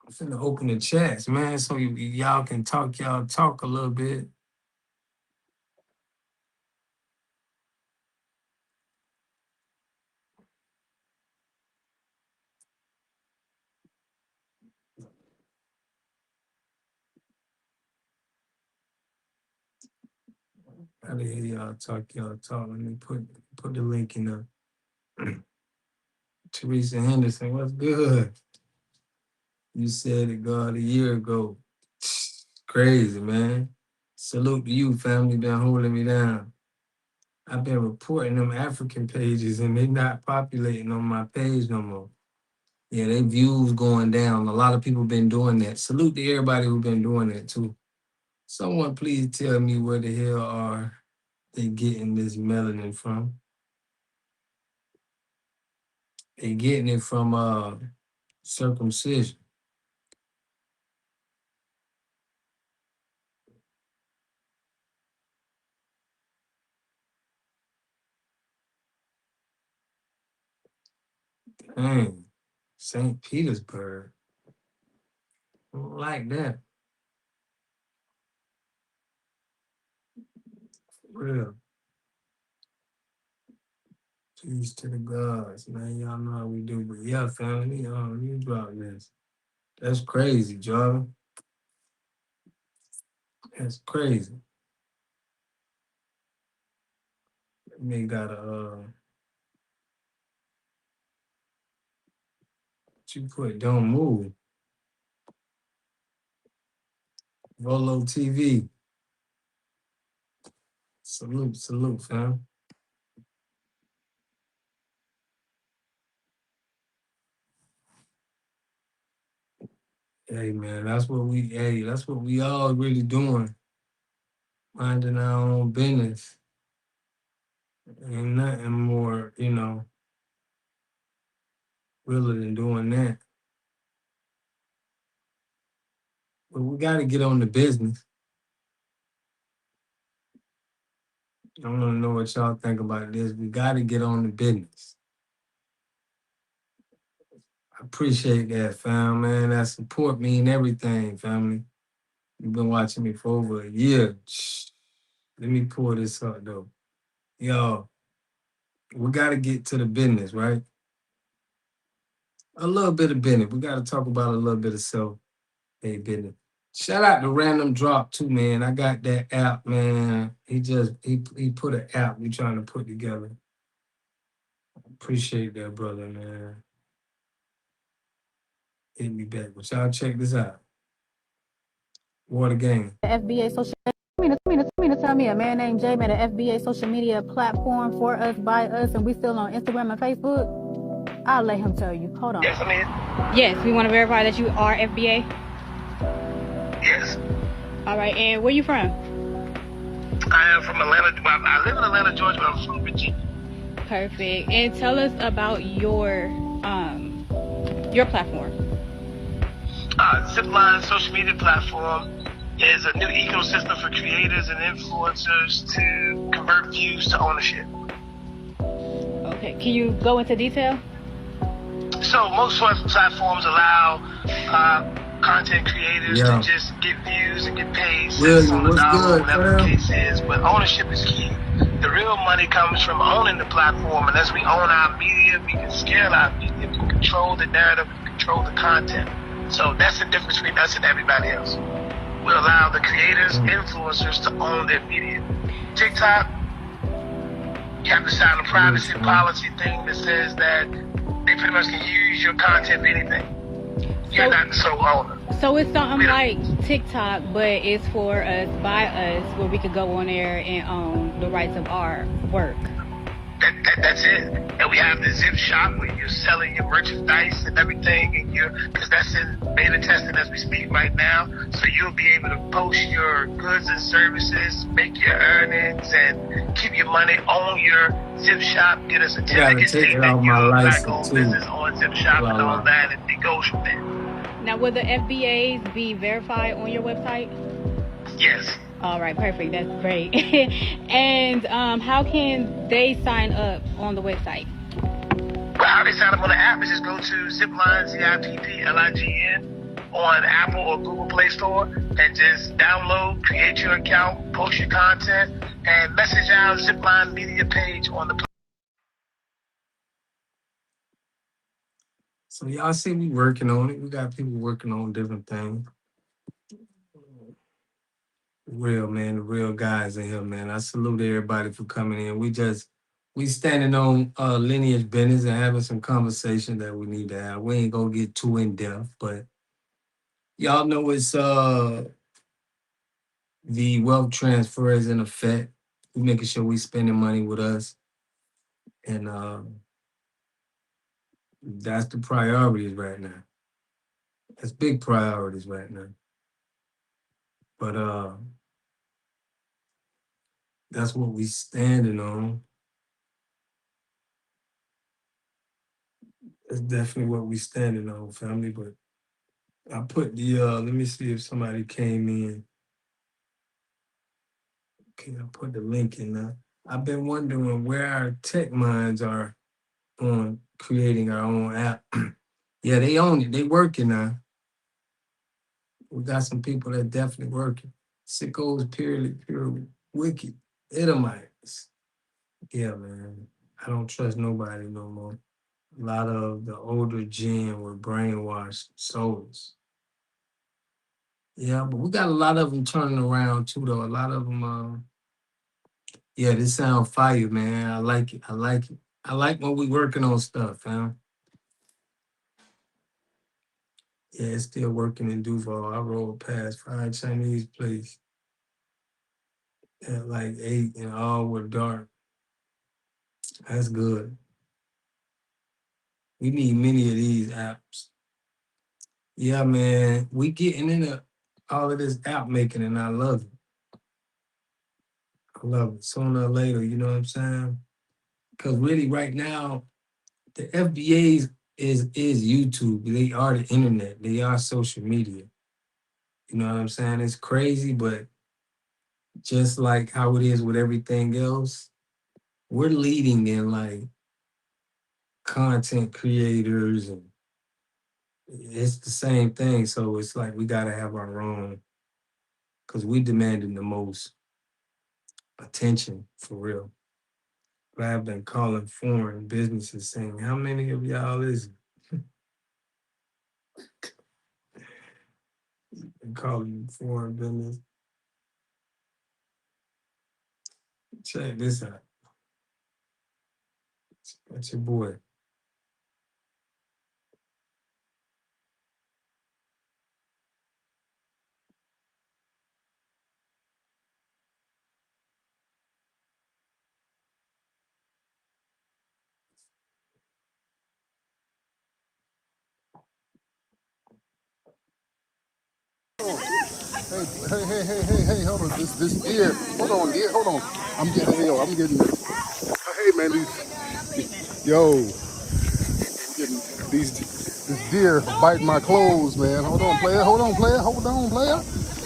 I'm finna open the chats, man, so y'all can talk a little bit. How to hear y'all talk. Let me put the link in there. Teresa Henderson, what's good? You said it, God, a year ago. Crazy, man. Salute to you, family, been holding me down. I've been reporting them African pages and they not populating on my page no more. Yeah, they views going down. A lot of people been doing that. Salute to everybody who been doing that too. Someone please tell me where the hell are they getting this melanin from? They getting it from circumcision. Dang, St. Petersburg. I don't like that. For real. Peace to the gods, man. Y'all know how we do. But yeah, family, you drop this. That's crazy, Jordan. That's crazy. They got a what you put, don't move. Volo TV. Salute, fam. Hey man, that's what we all really doing. Minding our own business. Ain't nothing more, realer than doing that. But we gotta get on the business. I want to know what y'all think about this. We gotta get on the business. I appreciate that, fam, man. That support mean everything, family. You've been watching me for over a year. Let me pull this up, though. Yo, we got to get to the business, right? A little bit of business. We got to talk about a little bit of self-made business. Shout out to Random Drop, too, man. I got that app, man. He put an app we trying to put together. Appreciate that, brother, man. Hit me back. But y'all check this out. Water Gang. FBA social media. Tell me a man named Jay made an FBA social media platform for us, by us, and we still on Instagram and Facebook. I'll let him tell you. Hold on. Yes, I mean. Yes, we want to verify that you are FBA. Yes. All right, and where you from? I am from Atlanta. I live in Atlanta, Georgia, but I'm from Virginia. Perfect. And tell us about your platform. Zipline social media platform is a new ecosystem for creators and influencers to convert views to ownership. Okay, can you go into detail? So most platforms allow content creators to just get views and get paid cents on the dollar, whatever the case is, but ownership is key. The real money comes from owning the platform. And as we own our media, we can scale our media, we can control the narrative, we can control the content. So that's the difference between us and everybody else. We allow the creators, influencers to own their media. TikTok, you have to sign a privacy policy thing that says that they pretty much can use your content for anything. You're not the sole owner. So it's something like TikTok, but it's for us, by us, where we could go on there and own the rights of our work. That's it. And we have the Zip Shop where you're selling your merchandise and everything, and because that's in beta testing as we speak right now. So you'll be able to post your goods and services, make your earnings, and keep your money on your Zip Shop. Get a certificate stating that you're a black-owned business on Zip Shop and all that, and it goes from there. Now, will the FBAs be verified on your website? Yes. All right, perfect. That's great. And how can they sign up on the website? Well, how they sign up on the app is just go to Zipline, ZIPPLIGN, on Apple or Google Play Store, and just download, create your account, post your content, and message our Zipline media page on the platform. So y'all see we working on it. We got people working on different things. Real, man, the real guys in here, man. I salute everybody for coming in. We standing on lineage business and having some conversation that we need to have. We ain't gonna get too in depth, but y'all know it's the wealth transfer is in effect. We making sure we spending money with us, and that's the priorities right now. That's big priorities right now. But that's what we standing on. That's definitely what we standing on, family. But I put the let me see if somebody came in. Okay, I put the link in now. I've been wondering where our tech minds are on creating our own app. Yeah, they own it. They working now. We got some people that definitely working. Sickos, pure wicked, Edomites. Yeah, man. I don't trust nobody no more. A lot of the older gen were brainwashed souls. Yeah, but we got a lot of them turning around too, though. A lot of them, yeah, this sound fire, man. I like it. I like it. I like when we working on stuff, fam. Yeah, it's still working in Duval. I rolled past 5 Chinese places at like 8 and all were dark. That's good. We need many of these apps. Yeah, man. We getting into all of this app making and I love it. I love it. Sooner or later, you know what I'm saying? Because really right now, the FBAs is YouTube. They are the internet. They are social media. You know what I'm saying? It's crazy, but just like how it is with everything else, we're leading in like content creators and it's the same thing. So it's like we gotta have our own because we demanding the most attention for real. But I've been calling foreign businesses saying, how many of y'all is it? Been calling foreign business. Check this out. That's your boy. Hey, hold on. This deer. Hold on, deer. Hold on. I'm getting. Hey, man, this deer biting my clothes, man. Hold on, player. Hold on, player. Hold on, player.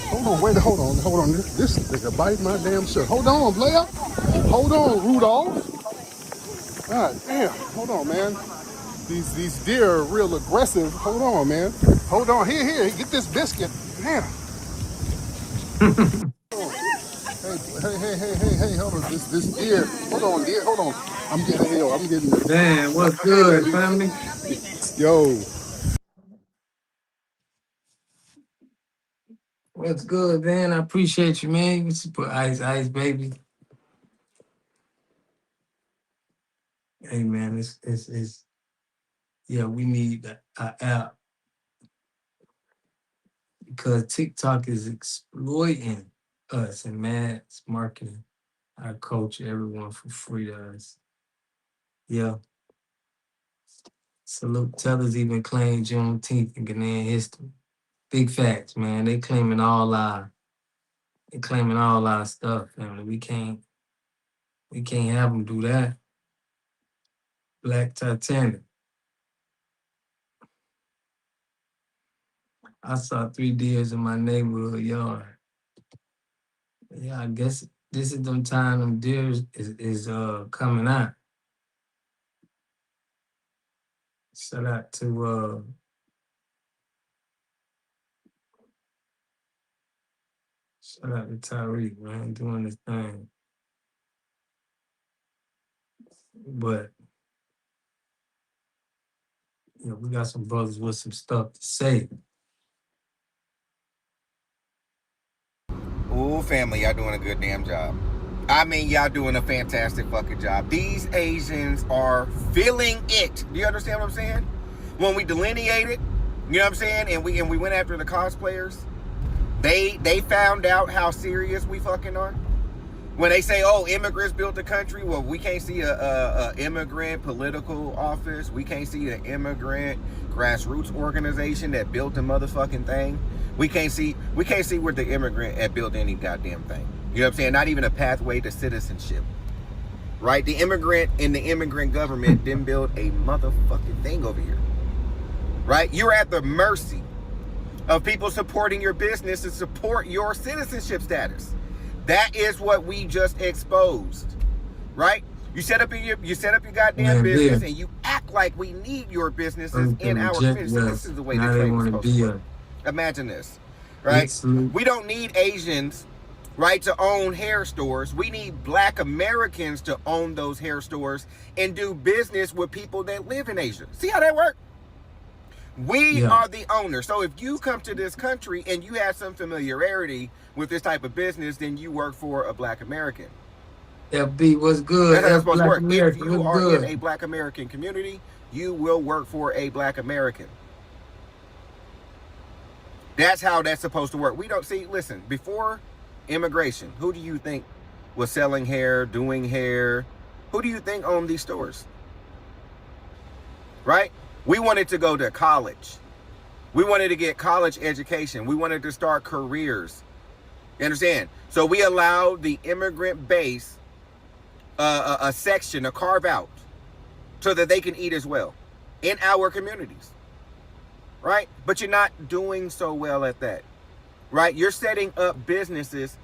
Hold on. This nigga bite my damn shirt. Hold on, player. Hold on, Rudolph. God damn. Hold on, man. These deer are real aggressive. Hold on, man. Hold on. Here. Get this biscuit. Damn. Hey, hold on. This deer. Hold on, deer. Hold on. I'm getting. Man, what's good, family? Yo. What's good, man? I appreciate you, man. You should put ice, baby. Hey, man, it's yeah, we need an app because TikTok is exploiting us, and man, it's marketing our culture, everyone for free to us. Yeah. Salute Tellers even claimed Juneteenth in Ghanaian history. Big facts, man. They claiming all our stuff, family. We can't have them do that. Black Titanic. I saw 3 deers in my neighborhood yard. Yeah, I guess this is them time them deer is coming out. Shout out to Tyreek, man, doing this thing. But you know, we got some brothers with some stuff to say. Ooh, family, y'all doing a good damn job. I mean, y'all doing a fantastic fucking job. These Asians are feeling it. Do you understand what I'm saying? When we delineated, you know what I'm saying, and we went after the cosplayers, they found out how serious we fucking are. When they say, oh, immigrants built the country, well, we can't see a immigrant political office. We can't see an immigrant grassroots organization that built the motherfucking thing. We can't see where the immigrant had built any goddamn thing. You know what I'm saying? Not even a pathway to citizenship. Right? The immigrant and the immigrant government didn't build a motherfucking thing over here. Right? You're at the mercy of people supporting your business to support your citizenship status. That is what we just exposed. Right? You set up your goddamn business and you act like we need your businesses in our community. This is the way that they want to be. Imagine this, right? We don't need Asians, right, to own hair stores. We need Black Americans to own those hair stores and do business with people that live in Asia. See how that works? We are the owner. So if you come to this country and you have some familiarity with this type of business, then you work for a Black American. FB, what's good? That's how it's supposed to work. If you are in a Black American community, you will work for a Black American. That's how that's supposed to work. We don't see, listen, before immigration, who do you think was selling hair, doing hair? Who do you think owned these stores? Right? We wanted to go to college. We wanted to get college education. We wanted to start careers. You understand? So we allowed the immigrant base a section, a carve out, so that they can eat as well in our communities. Right? But you're not doing so well at that. Right? You're setting up businesses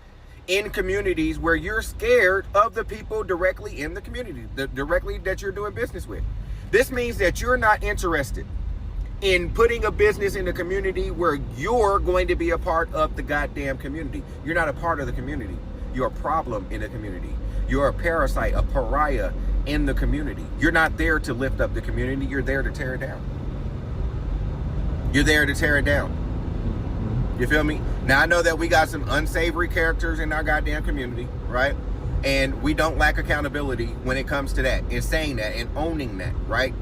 in communities where you're scared of the people directly in the community, directly that you're doing business with. This means that you're not interested in putting a business in a community where you're going to be a part of the goddamn community. You're not a part of the community. You're a problem in the community. You're a parasite, a pariah in the community. You're not there to lift up the community. You're there to tear it down. You're there to tear it down. You feel me? Now, I know that we got some unsavory characters in our goddamn community, right? And we don't lack accountability when it comes to that and saying that and owning that, right?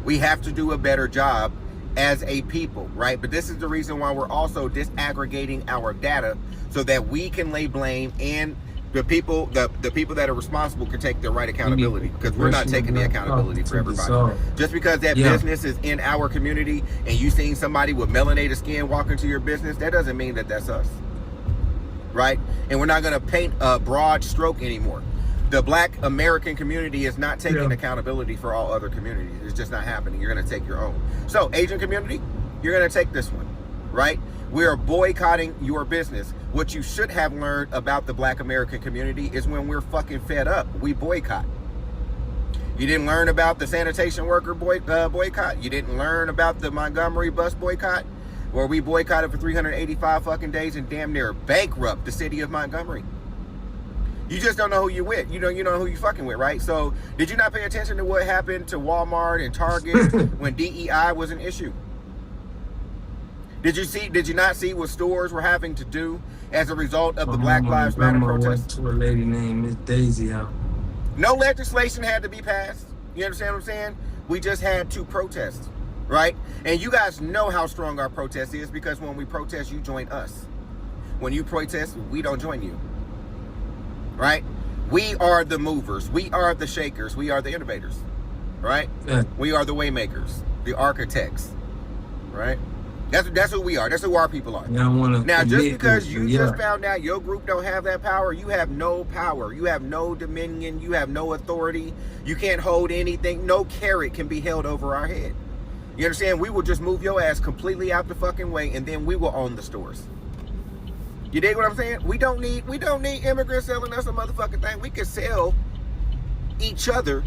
We have to do a better job as a people, right? But this is the reason why we're also disaggregating our data so that we can lay blame and the people that are responsible can take the right accountability, because we're not taking the accountability for everybody. Just because that business is in our community and you seeing somebody with melanated skin walk into your business, that doesn't mean that that's us, right? And we're not going to paint a broad stroke anymore. The Black American community is not taking accountability for all other communities. It's just not happening. You're going to take your own. So Asian community, you're going to take this one, right? We are boycotting your business. What you should have learned about the Black American community is when we're fucking fed up, we boycott. You didn't learn about the sanitation worker boycott. You didn't learn about the Montgomery bus boycott, where we boycotted for 385 fucking days and damn near bankrupt the city of Montgomery. You just don't know who you're with. You know who you're fucking with, right? So did you not pay attention to what happened to Walmart and Target when DEI was an issue? Did you not see what stores were having to do as a result of the Black Lives Matter protests? To a lady named Miss Daisy out. No legislation had to be passed. You understand what I'm saying? We just had to protest, right? And you guys know how strong our protest is, because when we protest, you join us. When you protest, we don't join you, right? We are the movers. We are the shakers. We are the innovators, right? Yeah. We are the waymakers, the architects, right? That's who we are. That's who our people are. Now, just because you just found out your group don't have that power, you have no power. You have no dominion. You have no authority. You can't hold anything. No carrot can be held over our head. You understand? We will just move your ass completely out the fucking way, and then we will own the stores. You dig what I'm saying? We don't need immigrants selling us a motherfucking thing. We can sell each other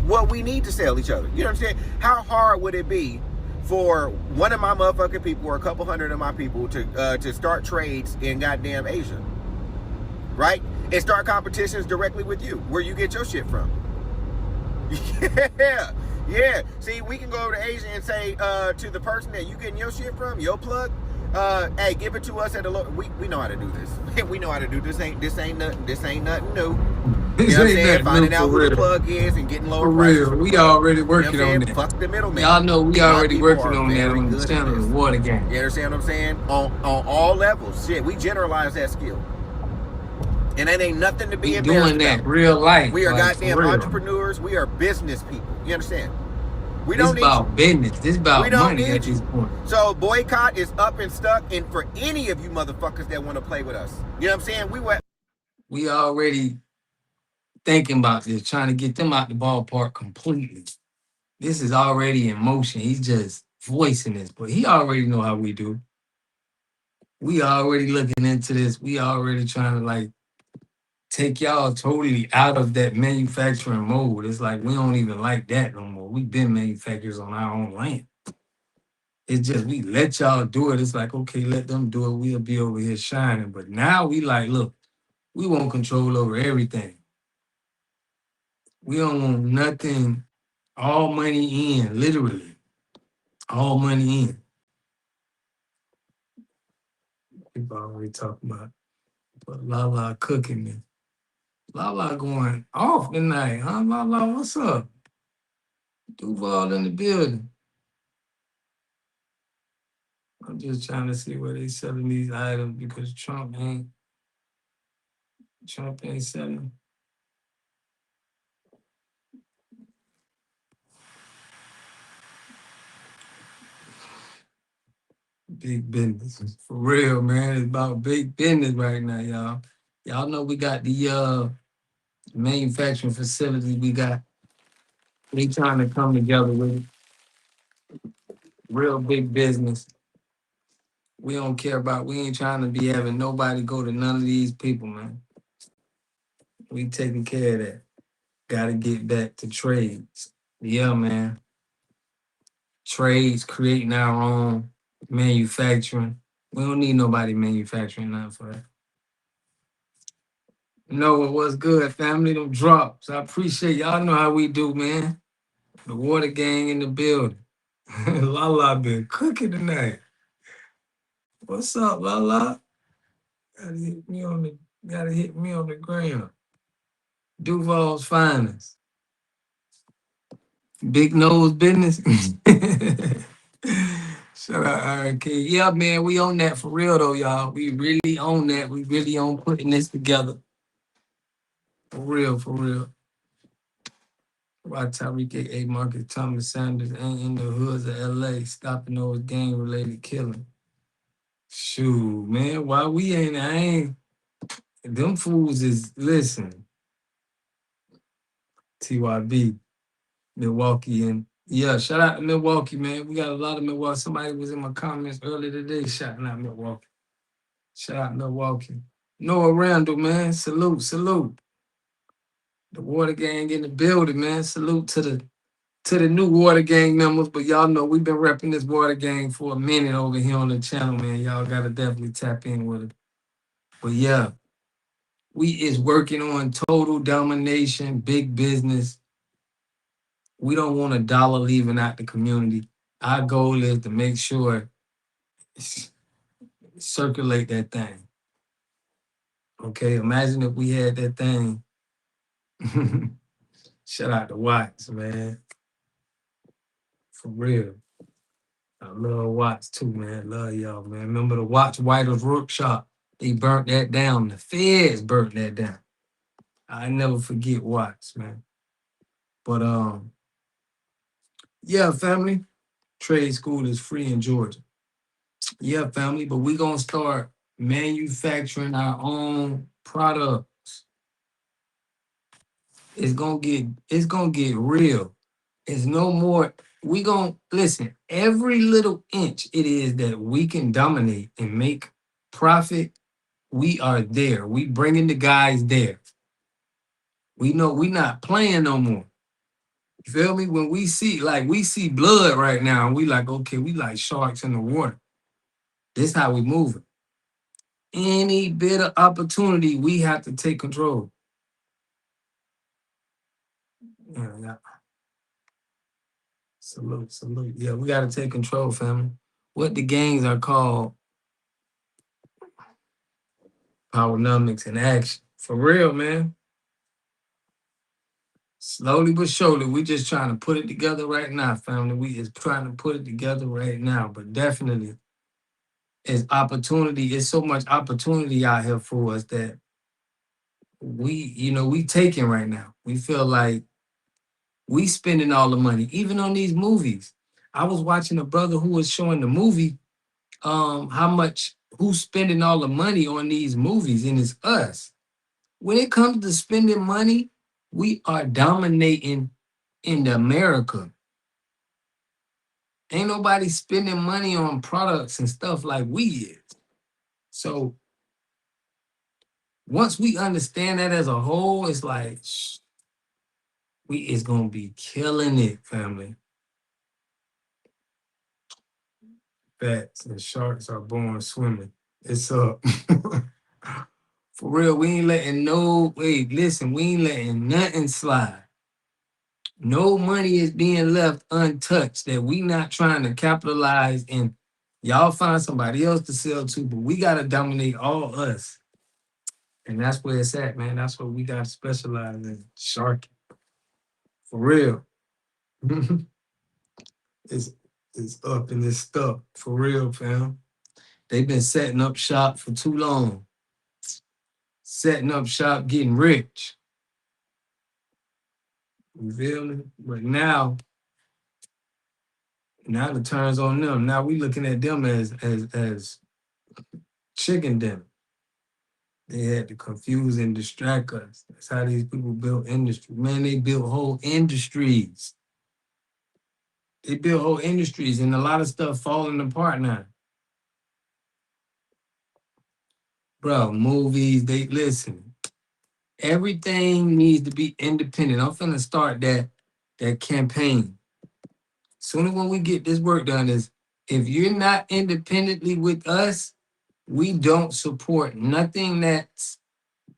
what we need to sell each other. You understand? How hard would it be for one of my motherfucking people or a couple hundred of my people to start trades in goddamn Asia, right? And start competitions directly with you, where you get your shit from. Yeah. See, we can go over to Asia and say to the person that you getting your shit from, your plug, hey, give it to us at a low. We know how to do this. We know how to do this. This ain't nothing new. You know what I'm saying? Finding out who the plug is and getting lower prices. We already working on that. Fuck the middleman. Y'all know we already working on that on the channel, the water game. You understand what I'm saying? On all levels. Shit, we generalize that skill. And that ain't nothing to be embarrassed about. Doing that real life. We are goddamn entrepreneurs. We are business people. You understand? We don't need about business. This about money at this point. So boycott is up and stuck. And for any of you motherfuckers that want to play with us, you know what I'm saying? We already thinking about this, trying to get them out the ballpark completely. This is already in motion. He's just voicing this, but he already know how we do. We already looking into this. We already trying to take y'all totally out of that manufacturing mode. It's like we don't even like that no more. We've been manufacturers on our own land. It's just we let y'all do it. It's like, okay, let them do it. We'll be over here shining. But now we look, we want control over everything. We don't want nothing. All money in, literally. All money in. People already talking about, but Lala cooking me. Lala going off tonight, huh? Lala, what's up? Duval in the building. I'm just trying to see where they selling these items because Trump ain't selling. Big business. For real, man. It's about big business right now, y'all. Y'all know we got the manufacturing facility we got. They trying to come together with it. Real big business. We don't care about, we ain't trying to be having nobody go to none of these people, man. We taking care of that. Gotta get back to trades. Yeah, man. Trades, creating our own manufacturing. We don't need nobody manufacturing nothing for that. No, it was good, family. Them drops. I appreciate y'all know how we do, man. The water gang in the building. Lala been cooking tonight. What's up, Lala? Gotta hit me on the ground. Duval's finest. Big nose business. Shout out RK. Yeah, man, we own that for real though, y'all. We really own that. We really own putting this together. For real, for real. Why Tyreek A. Marcus Thomas Sanders ain't in the hoods of LA stopping those gang-related killing. Shoot, man, why we ain't, them fools is, listen, TYB, Milwaukee, and yeah, shout out to Milwaukee, man. We got a lot of Milwaukee. Somebody was in my comments earlier today shouting out Milwaukee. Shout out Milwaukee. Noah Randall, man, salute. The Water Gang in the building, man. Salute to the new Water Gang members, but y'all know we've been repping this Water Gang for a minute over here on the channel, man. Y'all gotta definitely tap in with it. But yeah, We is working on total domination, big business. We don't want a dollar leaving out the community. Our goal is to make sure circulate that thing. Okay, imagine if we had that thing. Shout out to Watts, man. For real. I love Watts too, man. Love y'all, man. Remember the Watts Whiters Workshop? They burnt that down. The feds burnt that down. I never forget Watts, man. But yeah, family. Trade school is free in Georgia. Yeah, family, but we gonna start manufacturing our own products. It's gonna get real. It's no more. We gonna listen. Every little inch it is that we can dominate and make profit. We are there. We bringing the guys there. We know we not playing no more. You feel me? When we see blood right now, and we like, okay, we like sharks in the water. This how we moving. Any bit of opportunity, we have to take control. Yeah. Salute. Yeah, we got to take control, family. What the gangs are called powernomics in action. For real, man. Slowly but surely, we just trying to put it together right now, family. We is trying to put it together right now, but definitely it's opportunity. It's so much opportunity out here for us that we taking right now. We feel like we spending all the money, even on these movies. I was watching a brother who was showing the movie, how much, who's spending all the money on these movies, and it's us. When it comes to spending money, we are dominating in America. Ain't nobody spending money on products and stuff like we is. So once we understand that as a whole, it's like we is gonna be killing it, family. Bats and sharks are born swimming. It's up. For real, we ain't letting we ain't letting nothing slide. No money is being left untouched that we not trying to capitalize and y'all find somebody else to sell to, but we gotta dominate all us. And that's where it's at, man. That's what we gotta specialize in. Sharking. For real. it's up and it's stuck. For real, fam. They've been setting up shop for too long. Setting up shop, getting rich. You feel me? But now the turn's on them. Now we looking at them as chicken dinner. They had to confuse and distract us. That's how these people built industry. Man, they built whole industries. And a lot of stuff falling apart now. Bro, movies, listen. Everything needs to be independent. I'm finna start that campaign. Soon as when we get this work done is, if you're not independently with us, we don't support nothing that's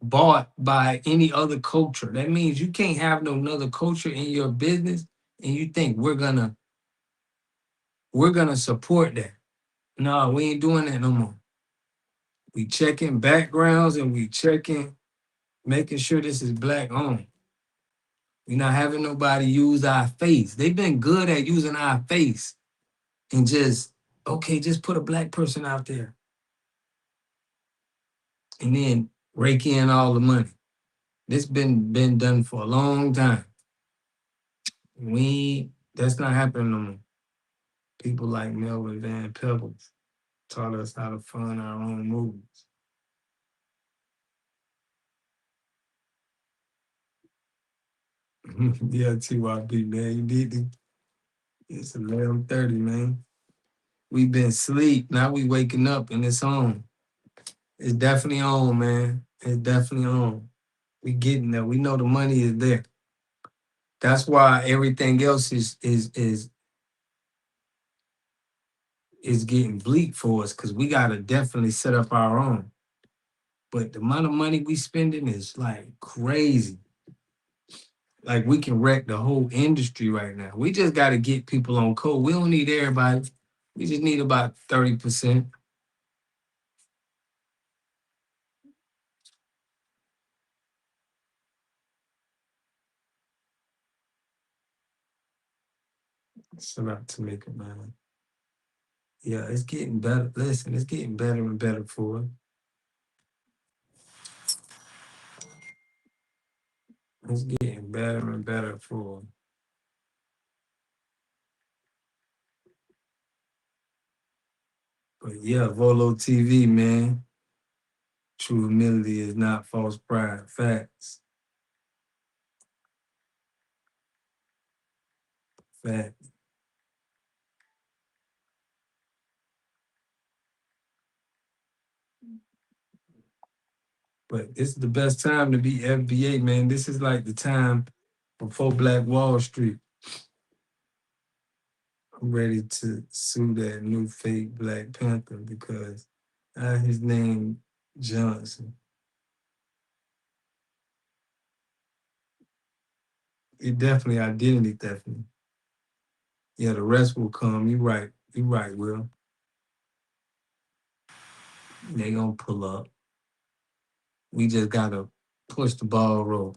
bought by any other culture. That means you can't have no other culture in your business and you think we're gonna support that. No, we ain't doing that no more. We checking backgrounds and we checking, making sure this is black owned. We're not having nobody use our face. They've been good at using our face and just put a black person out there and then rake in all the money. This been done for a long time. That's not happening no more. People like Melvin Van Peebles taught us how to fund our own movies. Yeah, TYB, man. You need to. It's 11:30, man. We've been asleep. Now we waking up and it's on. It's definitely on, man. It's definitely on. We getting there. We know the money is there. That's why everything else is getting bleak for us, because we gotta definitely set up our own. But the amount of money we spending is like crazy. Like we can wreck the whole industry right now. We just got to get people on code. We don't need everybody. We just need about 30%. Shout out to make it, man. Yeah, it's getting better. Listen, it's getting better and better for us. It's getting better and better for us. But yeah, Volo TV, man. True humility is not false pride. Facts. Facts. But this is the best time to be FBA, man. This is like the time before Black Wall Street. I'm ready to sue that new fake Black Panther because his name Johnson. It definitely identity theft. Yeah, the rest will come. You right. You right, Will. They gonna pull up. We just gotta push the ball roll.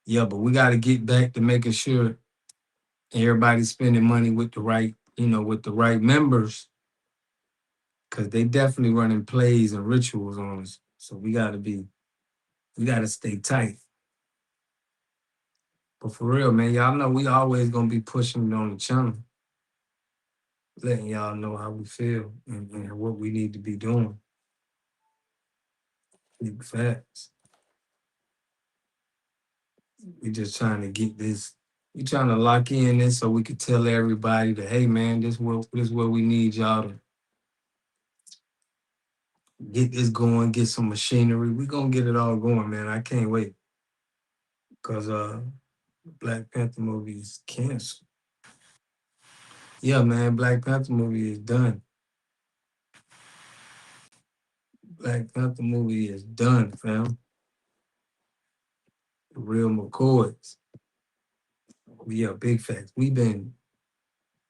Yeah, but we gotta get back to making sure everybody's spending money with the right, with the right members. Cause they definitely running plays and rituals on us. So we gotta stay tight. But for real, man, y'all know we always gonna be pushing it on the channel. Letting y'all know how we feel and what we need to be doing. Big facts. We just trying to get this. We trying to lock in this so we could tell everybody that, hey man, this is where we need y'all to get this going, get some machinery. We gonna get it all going, man. I can't wait. Cause Black Panther movie is canceled. Yeah, man, Black Panther movie is done. Black Panther movie is done, fam. The real McCoys. Yeah, big facts. We've been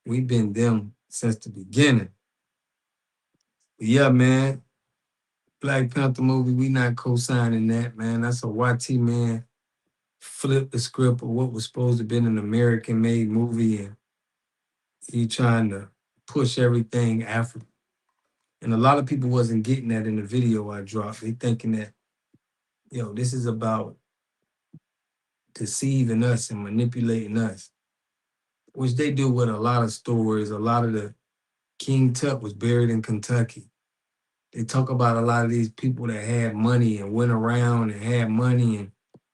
them since the beginning. But yeah, man. Black Panther movie, we not co-signing that, man. That's a YT man flipped the script of what was supposed to be an American-made movie, and he trying to push everything African. And a lot of people wasn't getting that in the video I dropped. They thinking that, this is about deceiving us and manipulating us, which they do with a lot of stories. A lot of the King Tut was buried in Kentucky. They talk about a lot of these people that had money and went around and had money, and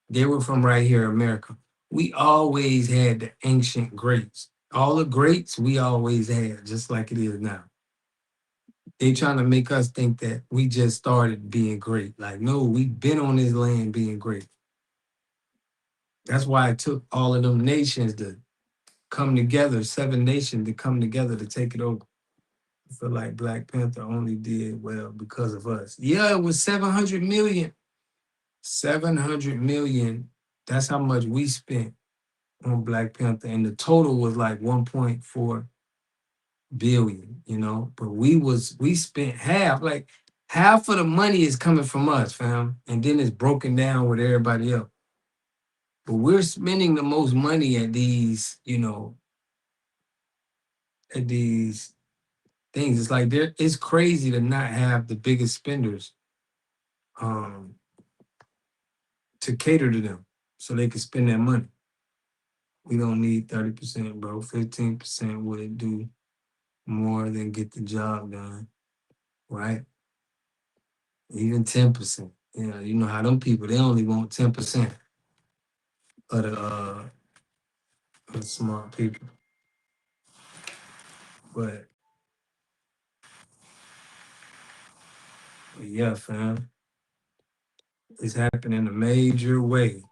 they were from right here in America. We always had the ancient greats. All the greats we always had, just like it is now. They trying to make us think that we just started being great. Like, no, we've been on this land being great. That's why it took all of them nations to come together, 7 nations to come together to take it over. I feel like Black Panther only did well because of us. Yeah, it was 700 million. 700 million. That's how much we spent on Black Panther. And the total was like 1.4 billion, but we spent half, like half of the money is coming from us, fam. And then it's broken down with everybody else. But we're spending the most money at these, at these things. It's like it's crazy to not have the biggest spenders to cater to them so they can spend that money. We don't need 30%, bro. 15% would do more than get the job done, right? Even 10%. You know how them people, they only want 10% of the smart people. But yeah, fam. It's happening in a major way.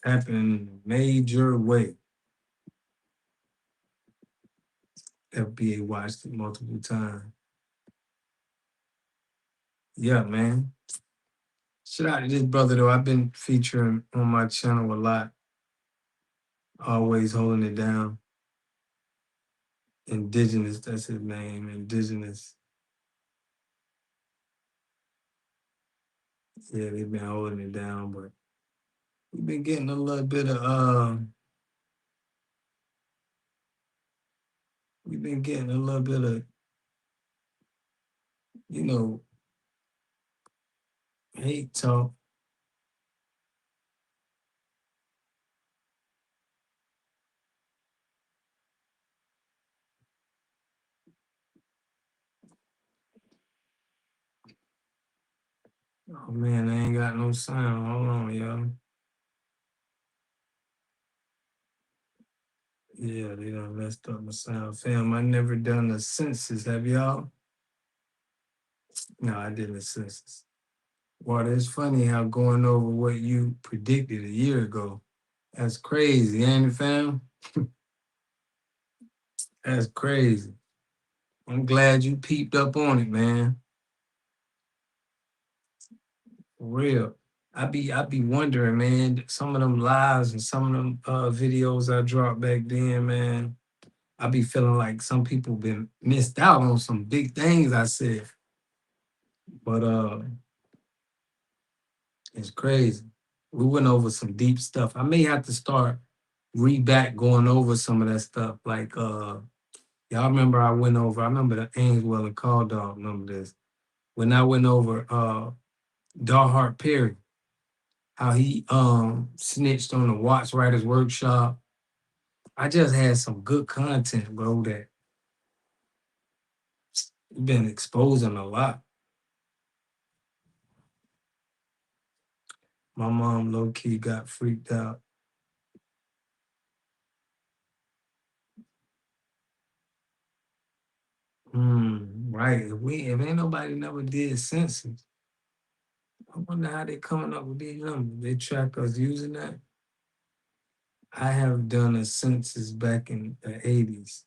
Happening in a major way. FBA watched it multiple times. Yeah, man. Shout out to this brother though. I've been featuring on my channel a lot. Always holding it down. Indigenous, that's his name. Indigenous. Yeah, they've been holding it down, but we've been getting a little bit of we've been getting a little bit of, you know, hate talk. Oh man, I ain't got no sound. Hold on, y'all. Yeah, they done messed up my sound. Fam, I never done a census. Have y'all? No, I did a census. Well, it's funny how going over what you predicted a year ago. That's crazy, ain't it, fam? That's crazy. I'm glad you peeped up on it, man. For real. I be wondering, man, some of them lives and some of them videos I dropped back then, man. I be feeling like some people been missed out on some big things I said. But it's crazy. We went over some deep stuff. I may have to start back going over some of that stuff. Like y'all remember I remember the Ainswell and Call Dog, remember this. When I went over Darhart Perry, how he snitched on the Watch Writers Workshop. I just had some good content, bro, that been exposing a lot. My mom low-key got freaked out. Right. If ain't nobody never did census, I wonder how they coming up with these numbers. They track us using that. I have done a census back in the 80s.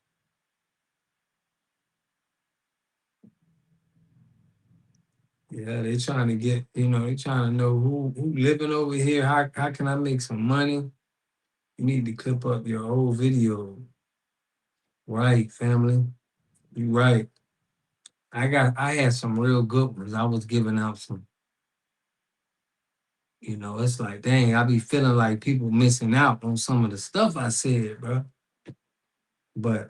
Yeah, they trying to get, they trying to know who living over here. How can I make some money? You need to clip up your old video. Right, family. You right. I had some real good ones. I was giving out some, it's like, dang, I be feeling like people missing out on some of the stuff I said, bro. But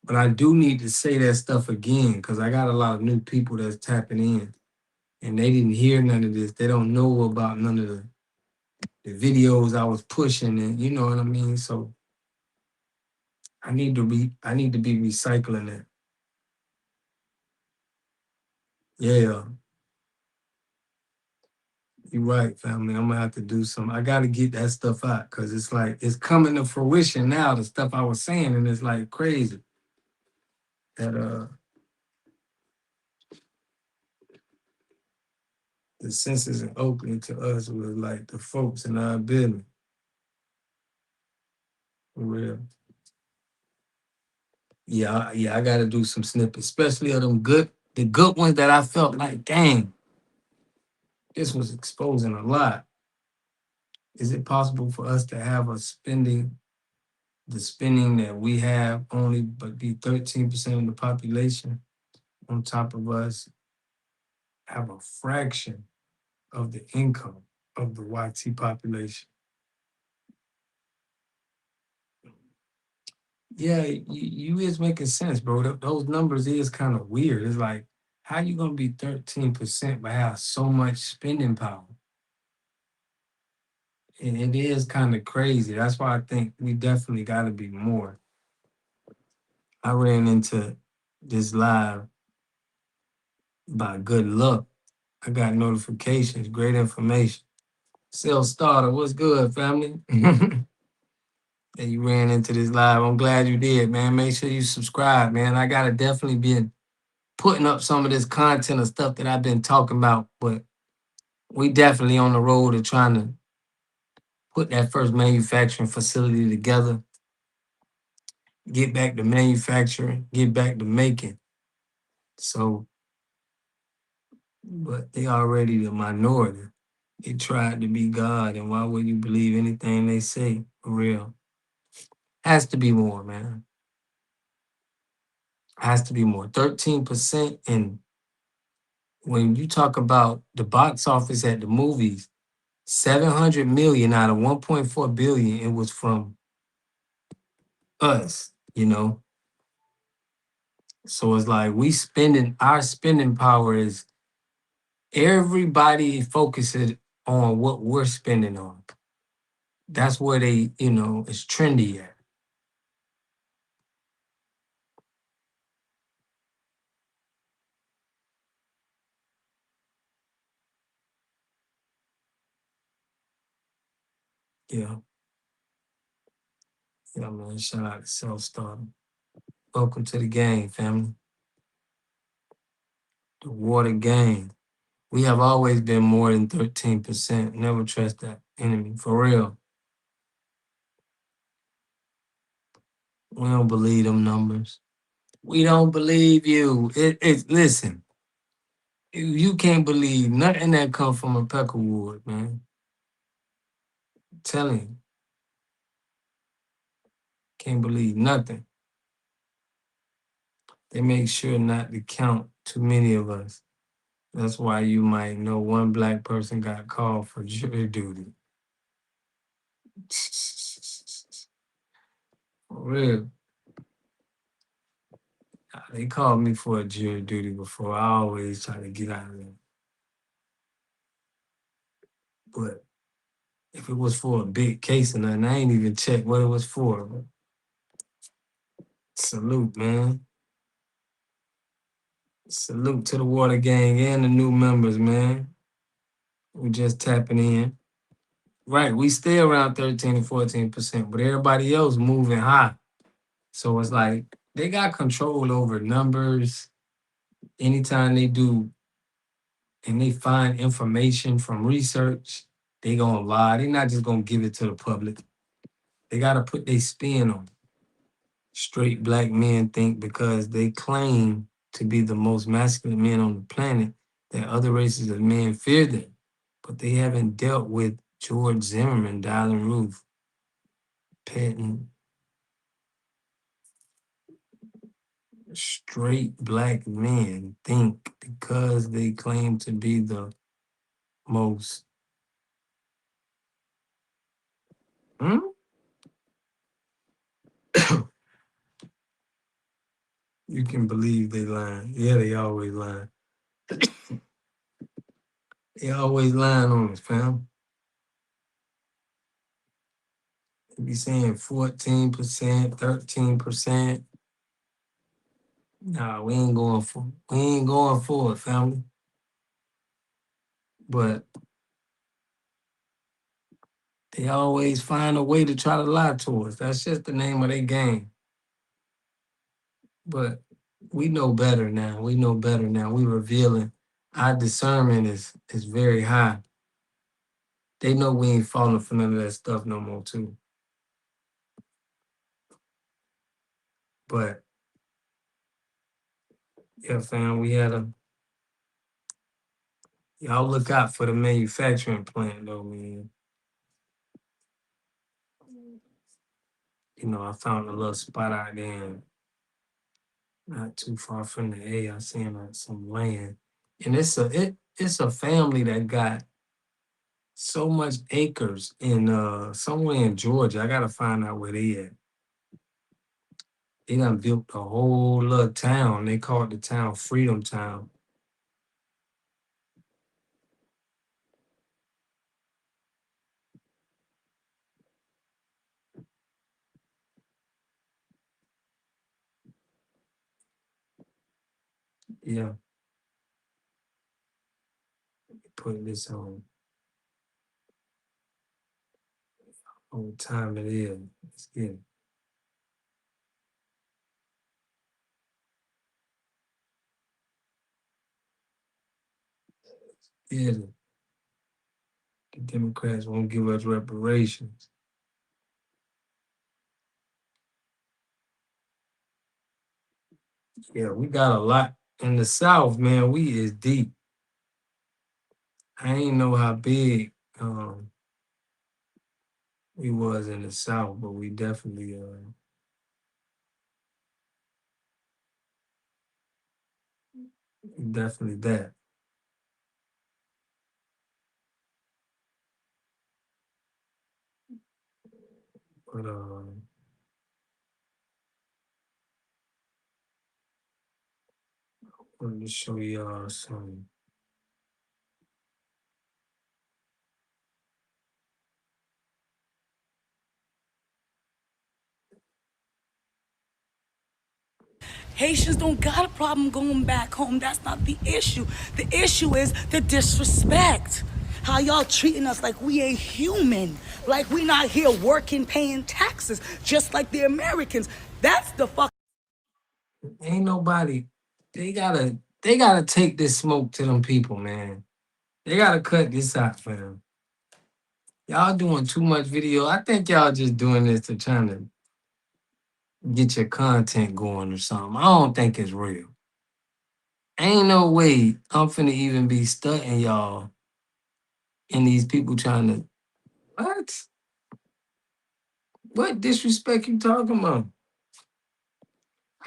I do need to say that stuff again because I got a lot of new people that's tapping in and they didn't hear none of this. They don't know about none of the videos I was pushing, and you know what I mean? So I need to be recycling it. Yeah. You're right, family. I'm gonna have to do some. I gotta get that stuff out because it's like it's coming to fruition now, the stuff I was saying, and it's like crazy. That the census in Oakland to us was like the folks in our building. For real. Yeah, I gotta do some snippets, especially of the good ones that I felt like, dang, this was exposing a lot. Is it possible for us to have the spending that we have only but be 13% of the population on top of us have a fraction of the income of the YT population? Yeah, you is making sense, bro. Those numbers is kind of weird. It's like, how you gonna be 13% but have so much spending power? And it is kind of crazy. That's why I think we definitely got to be more. I ran into this live by good luck. I got notifications, great information. Self starter, what's good, family? And you ran into this live. I'm glad you did, man. Make sure you subscribe, man. I gotta definitely be putting up some of this content of stuff that I've been talking about, but we definitely on the road to trying to put that first manufacturing facility together. get back to manufacturing, get back to making. So, but they already the minority. They tried to be God, and why would you believe anything they say? For real. Has to be more, man. Has to be more. 13%. And when you talk about the box office at the movies, 700 million out of 1.4 billion, it was from us, you know. So it's like our spending power is everybody focuses on what we're spending on. That's where they, it's trendy at. Yeah. Yeah, man. Shout out to Self Starter. Welcome to the game, family. The water game. We have always been more than 13%. Never trust that enemy. For real. We don't believe them numbers. We don't believe you. Listen, you can't believe nothing that come from a Peckerwood, man. I'm telling you. Can't believe nothing. They make sure not to count too many of us. That's why you might know one black person got called for jury duty. For real. They called me for a jury duty before. I always try to get out of there. But if it was for a big case or nothing, I ain't even checked what it was for. But salute, man. Salute to the Water Gang and the new members, man. We just tapping in. Right, we stay around 13 and 14%, but everybody else moving high. So it's like they got control over numbers. Anytime they do and they find information from research, they gonna lie. They're not just gonna give it to the public. They gotta put their spin on it. Straight black men think because they claim to be the most masculine men on the planet that other races of men fear them. But they haven't dealt with George Zimmerman, Dylan Roof, Patton. Straight black men think because they claim to be the most. You can believe they lying. Yeah, they always lying. They always lying on us, fam. They be saying 14%, 13%. Nah, we ain't going for it, family. But they always find a way to try to lie to us. That's just the name of their game. But we know better now. We know better now. We revealing. Our discernment is very high. They know we ain't falling for none of that stuff no more, too. But yeah, fam, y'all look out for the manufacturing plant though, man. I found a little spot out there, not too far from the A. I seen some land, and it's a family that got so much acres in somewhere in Georgia. I gotta find out where they at. They done built a whole little town. They call it the town Freedom Town. Yeah. Put this on. What time it is. Let's get it. Yeah, the Democrats won't give us reparations. Yeah, we got a lot in the South, man. We is deep. I ain't know how big we was in the South, but we definitely that. But let me show y'all some. Haitians don't got a problem going back home. That's not the issue. The issue is the disrespect. How y'all treating us like we ain't human. Like we not here working, paying taxes, just like the Americans. That's the fuck. Ain't nobody. They gotta take this smoke to them people, man. They gotta cut this out for them. Y'all doing too much video. I think y'all just doing this to trying to get your content going or something. I don't think it's real. Ain't no way I'm finna even be stunting y'all and these people trying to what? What disrespect you talking about?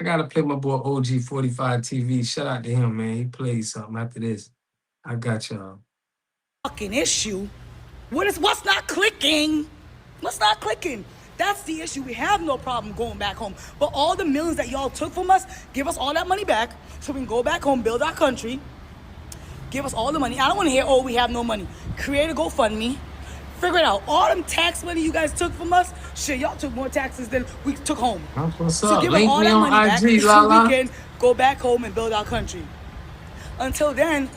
I gotta play my boy OG45 TV. Shout out to him, man. He plays something after this. I got y'all. Fucking issue. What's not clicking? What's not clicking? That's the issue. We have no problem going back home. But all the millions that y'all took from us, give us all that money back so we can go back home, build our country. Give us all the money. I don't want to hear, oh, we have no money. Create a GoFundMe. Figure it out. All them tax money you guys took from us, shit, y'all took more taxes than we took home. So give us all that money back so we can go back home and build our country. Until then,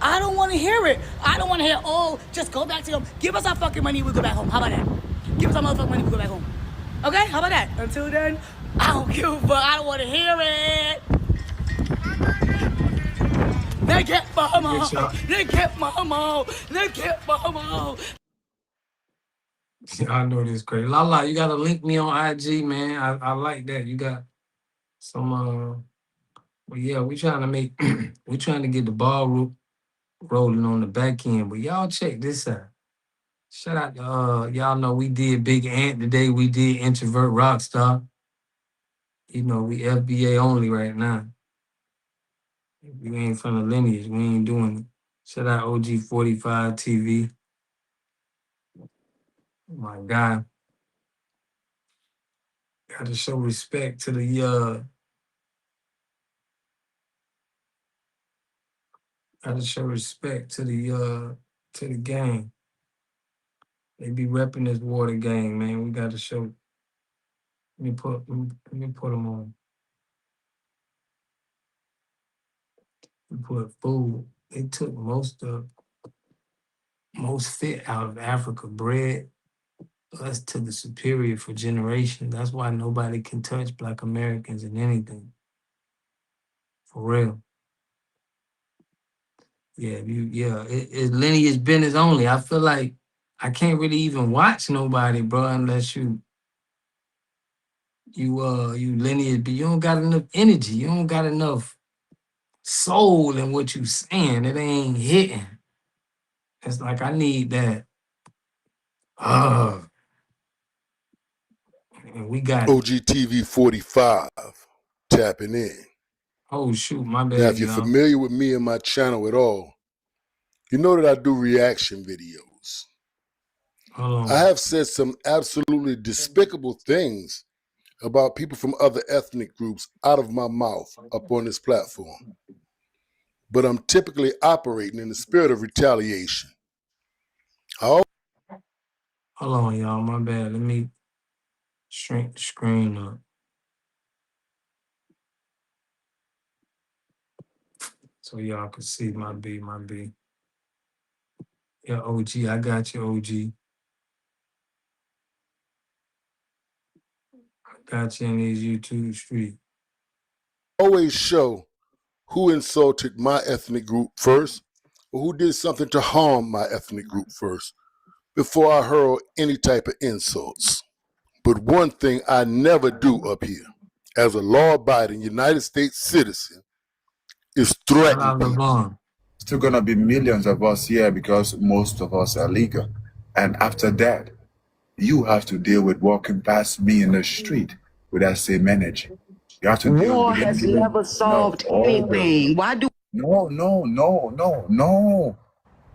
I don't want to hear it. I don't want to hear, oh, just go back to home. Give us our fucking money, we go back home. How about that? Give us our motherfucking money, we go back home. Okay? How about that? Until then, I don't give a fuck. I don't want to hear it. They get mama. They get mama. They get mama. I know this crazy. Lala, you gotta link me on IG, man. I like that. You got some well, yeah, we trying to get the ball rolling on the back end. But y'all check this out. Shout out to y'all know we did Big Ant today. We did Introvert Rockstar. You know, we FBA only right now. We ain't from the lineage. We ain't doing it. Shout out OG45 TV. My God. Gotta show respect to the gotta show respect to the gang. They be repping this water gang, man. We gotta show. Let me put them on. We put food. They took most fit out of Africa, bred us to the superior for generations. That's why nobody can touch Black Americans in anything. For real. Yeah, it's lineage business only. I feel like I can't really even watch nobody, bro, unless you lineage, but you don't got enough energy. You don't got enough soul in what you saying. It ain't hitting. It's like I need that. And we got OGTV 45 tapping in. Oh shoot, my bad. Now, if you're familiar with me and my channel at all, you know that I do reaction videos. I have said some absolutely despicable things about people from other ethnic groups out of my mouth up on this platform. But I'm typically operating in the spirit of retaliation. Hold on, y'all. My bad. Let me shrink the screen up. So y'all can see my B. Yeah, OG. I got you, OG. I got you in these YouTube streets. Always show who insulted my ethnic group first or who did something to harm my ethnic group first before I hurl any type of insults. But one thing I never do up here as a law-abiding United States citizen is threatening people. Still gonna be millions of us here because most of us are legal. And after that, you have to deal with walking past me in the street with that same energy. You have to deal with has never solved anything. Why do No.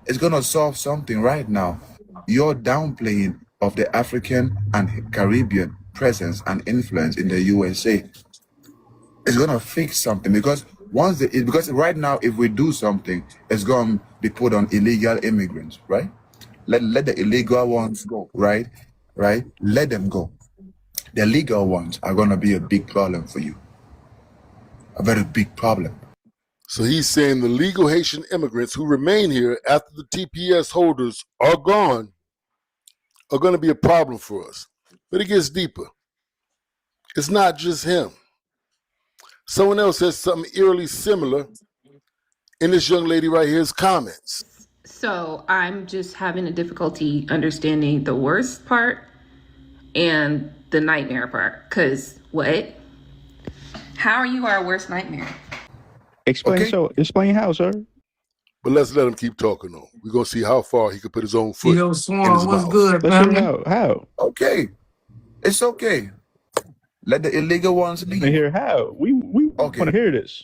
It's gonna solve something right now. Your downplaying of the African and Caribbean presence and influence in the USA is gonna fix something because because right now if we do something, it's gonna be put on illegal immigrants, right? Let the illegal ones go, right? Let them go. The legal ones are gonna be a big problem for you. A very big problem. So he's saying the legal Haitian immigrants who remain here after the TPS holders are gone are going to be a problem for us. But it gets deeper. It's not just him. Someone else says something eerily similar in this young lady right here's comments. So I'm just having a difficulty understanding the worst part and the nightmare part. Because what? How are you our worst nightmare? Explain how, sir. But let's let him keep talking on. We're going to see how far he can put his own foot in his mouth. What's good, man? How? Okay. It's okay. Let the illegal ones leave. I hear how. We want to hear this.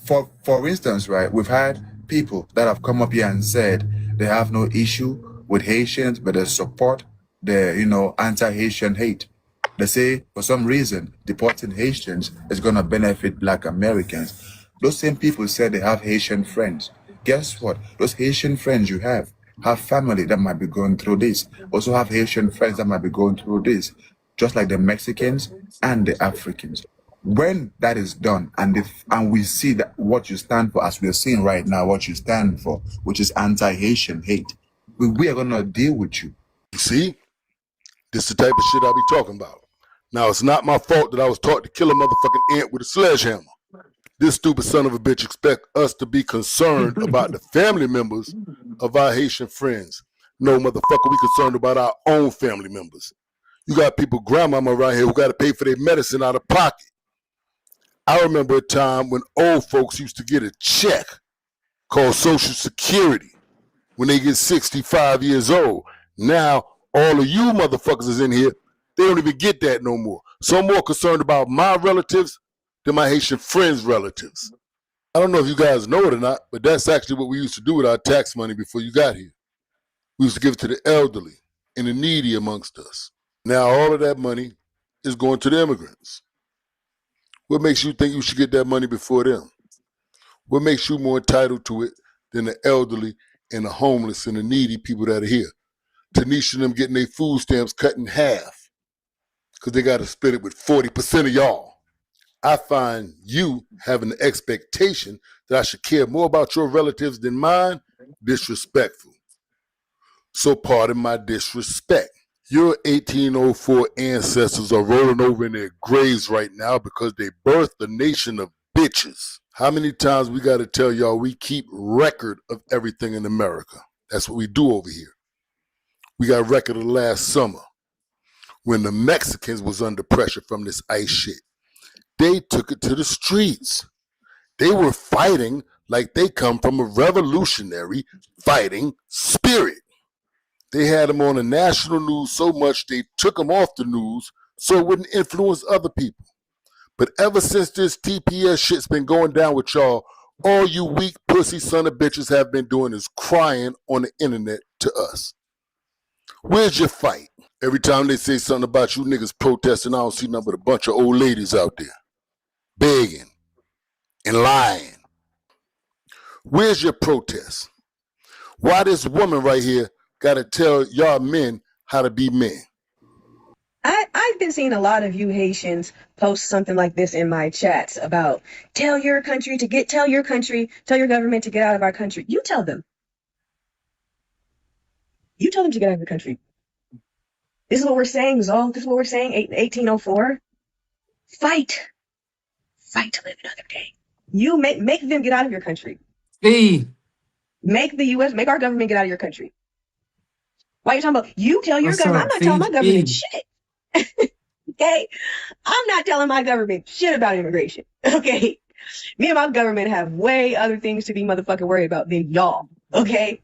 For instance, right, we've had people that have come up here and said they have no issue with Haitians, but they support the, anti-Haitian hate. They say for some reason deporting Haitians is gonna benefit Black Americans. Those same people said they have Haitian friends. Guess what? Those Haitian friends you have family that might be going through this. Also have Haitian friends that might be going through this. Just like the Mexicans and the Africans. When that is done, and we see that what you stand for, as we are seeing right now, what you stand for, which is anti-Haitian hate, we are gonna deal with you. You see? This is the type of shit I be talking about. Now, it's not my fault that I was taught to kill a motherfucking ant with a sledgehammer. This stupid son of a bitch expect us to be concerned about the family members of our Haitian friends. No, motherfucker, we concerned about our own family members. You got people, grandmama around here, who got to pay for their medicine out of pocket. I remember a time when old folks used to get a check called Social Security when they get 65 years old. Now, all of you motherfuckers is in here, they don't even get that no more. So I'm more concerned about my relatives than my Haitian friends' relatives. I don't know if you guys know it or not, but that's actually what we used to do with our tax money before you got here. We used to give it to the elderly and the needy amongst us. Now all of that money is going to the immigrants. What makes you think you should get that money before them? What makes you more entitled to it than the elderly and the homeless and the needy people that are here? Tanisha and them getting their food stamps cut in half because they got to split it with 40% of y'all. I find you having the expectation that I should care more about your relatives than mine disrespectful. So pardon my disrespect. Your 1804 ancestors are rolling over in their graves right now because they birthed a nation of bitches. How many times we got to tell y'all we keep record of everything in America? That's what we do over here. We got record of last summer when the Mexicans was under pressure from this ICE shit. They took it to the streets. They were fighting like they come from a revolutionary fighting spirit. They had them on the national news so much they took them off the news so it wouldn't influence other people. But ever since this TPS shit's been going down with y'all, all you weak pussy son of bitches have been doing is crying on the internet to us. Where's your fight? Every time they say something about you niggas protesting, I don't see nothing but a bunch of old ladies out there begging and lying. Where's your protest? Why this woman right here got to tell y'all men how to be men? I've been seeing a lot of you Haitians post something like this in my chats about tell your government to get out of our country. You tell them. You tell them to get out of the country. This is what we're saying, Zol. This is what we're saying, 1804. Fight to live another day. You make them get out of your country. Make our government get out of your country. Why are you talking about, you tell your government? I'm not telling my government shit. Okay? I'm not telling my government shit about immigration. Okay. Me and my government have way other things to be motherfucking worried about than y'all. Okay.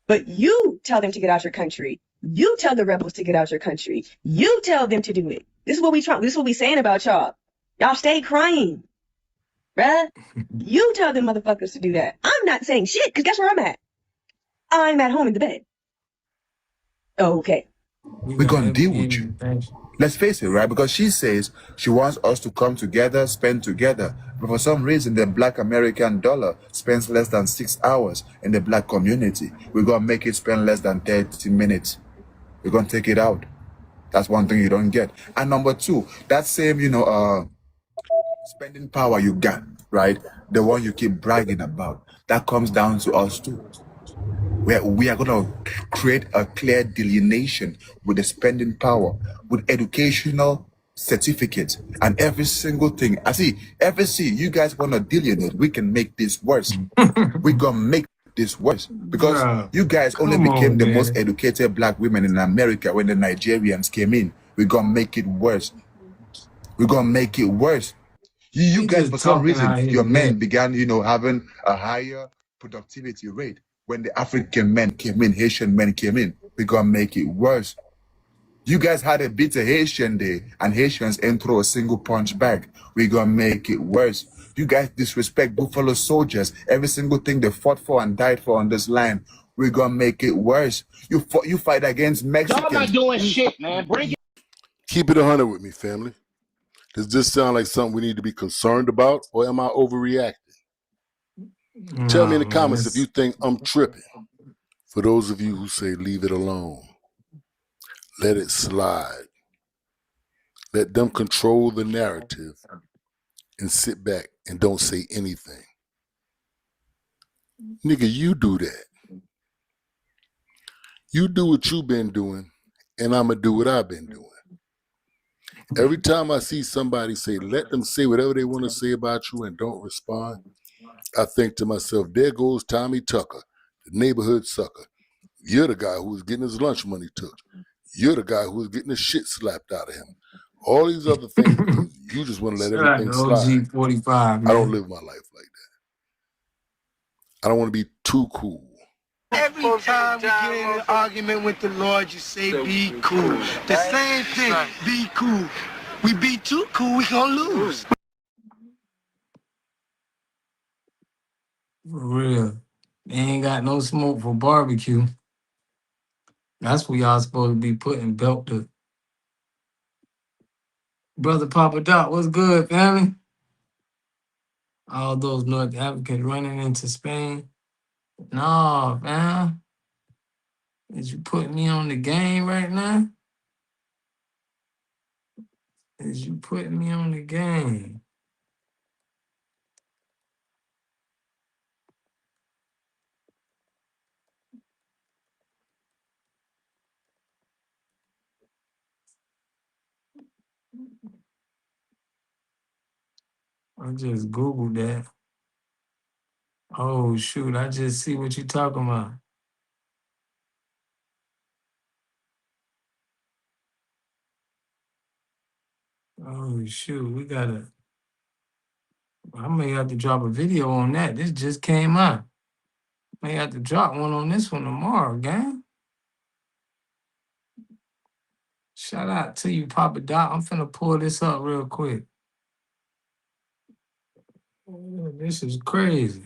But you tell them to get out your country. You tell the rebels to get out your country. You tell them to do it. This is what we saying about y'all. Y'all stay crying. Bruh. You tell them motherfuckers to do that. I'm not saying shit, because guess where I'm at? I'm at home in the bed. Okay. We're going to deal with you. Let's face it, right? Because she says she wants us to come together, spend together. But for some reason, the black American dollar spends less than 6 hours in the black community. We're going to make it spend less than 30 minutes. We're going to take it out. That's one thing you don't get. And number two, that same, spending power you got, right? The one you keep bragging about, that comes down to us too. We are going to create a clear delineation with the spending power, with educational certificates, and every single thing. I see, you guys want to delineate, we can make this worse. We're going to make this worse. Because you guys only became the most educated black women in America when the Nigerians came in. We're going to make it worse. We're going to make it worse. You guys, for some reason, your men began, having a higher productivity rate. When the African men came in, Haitian men came in, we're going to make it worse. You guys had a bitter Haitian day, and Haitians ain't throw a single punch back. We're going to make it worse. You guys disrespect Buffalo soldiers, every single thing they fought for and died for on this land. We're going to make it worse. You fight against Mexicans. Y'all not doing shit, man. Bring it. Keep it 100 with me, family. Does this sound like something we need to be concerned about, or am I overreacting? Tell me in the comments if you think I'm tripping. For those of you who say leave it alone, let it slide. Let them control the narrative and sit back and don't say anything. Nigga, you do that. You do what you've been doing, and I'm going to do what I've been doing. Every time I see somebody say, let them say whatever they want to say about you and don't respond, I think to myself, there goes Tommy Tucker, the neighborhood sucker. You're the guy who was getting his lunch money took. You're the guy who was getting the shit slapped out of him. All these other things, because you just want to let everything slide. OG 45, man. I don't live my life like that. I don't want to be too cool. Every time we get in an argument with the Lord, you say, be cool. The same thing, be cool. We be too cool, we gonna lose. For real. They ain't got no smoke for barbecue. That's where y'all supposed to be putting belt to. Brother Papa Doc, what's good, family? All those North Africans running into Spain. No, man. Is you putting me on the game right now? Is you putting me on the game? I just Googled that. Oh, shoot. I just see what you're talking about. Oh, shoot. We got to... I may have to drop a video on that. This just came out. May have to drop one on this one tomorrow, gang. Shout out to you, Papa Doc. I'm finna pull this up real quick. This is crazy.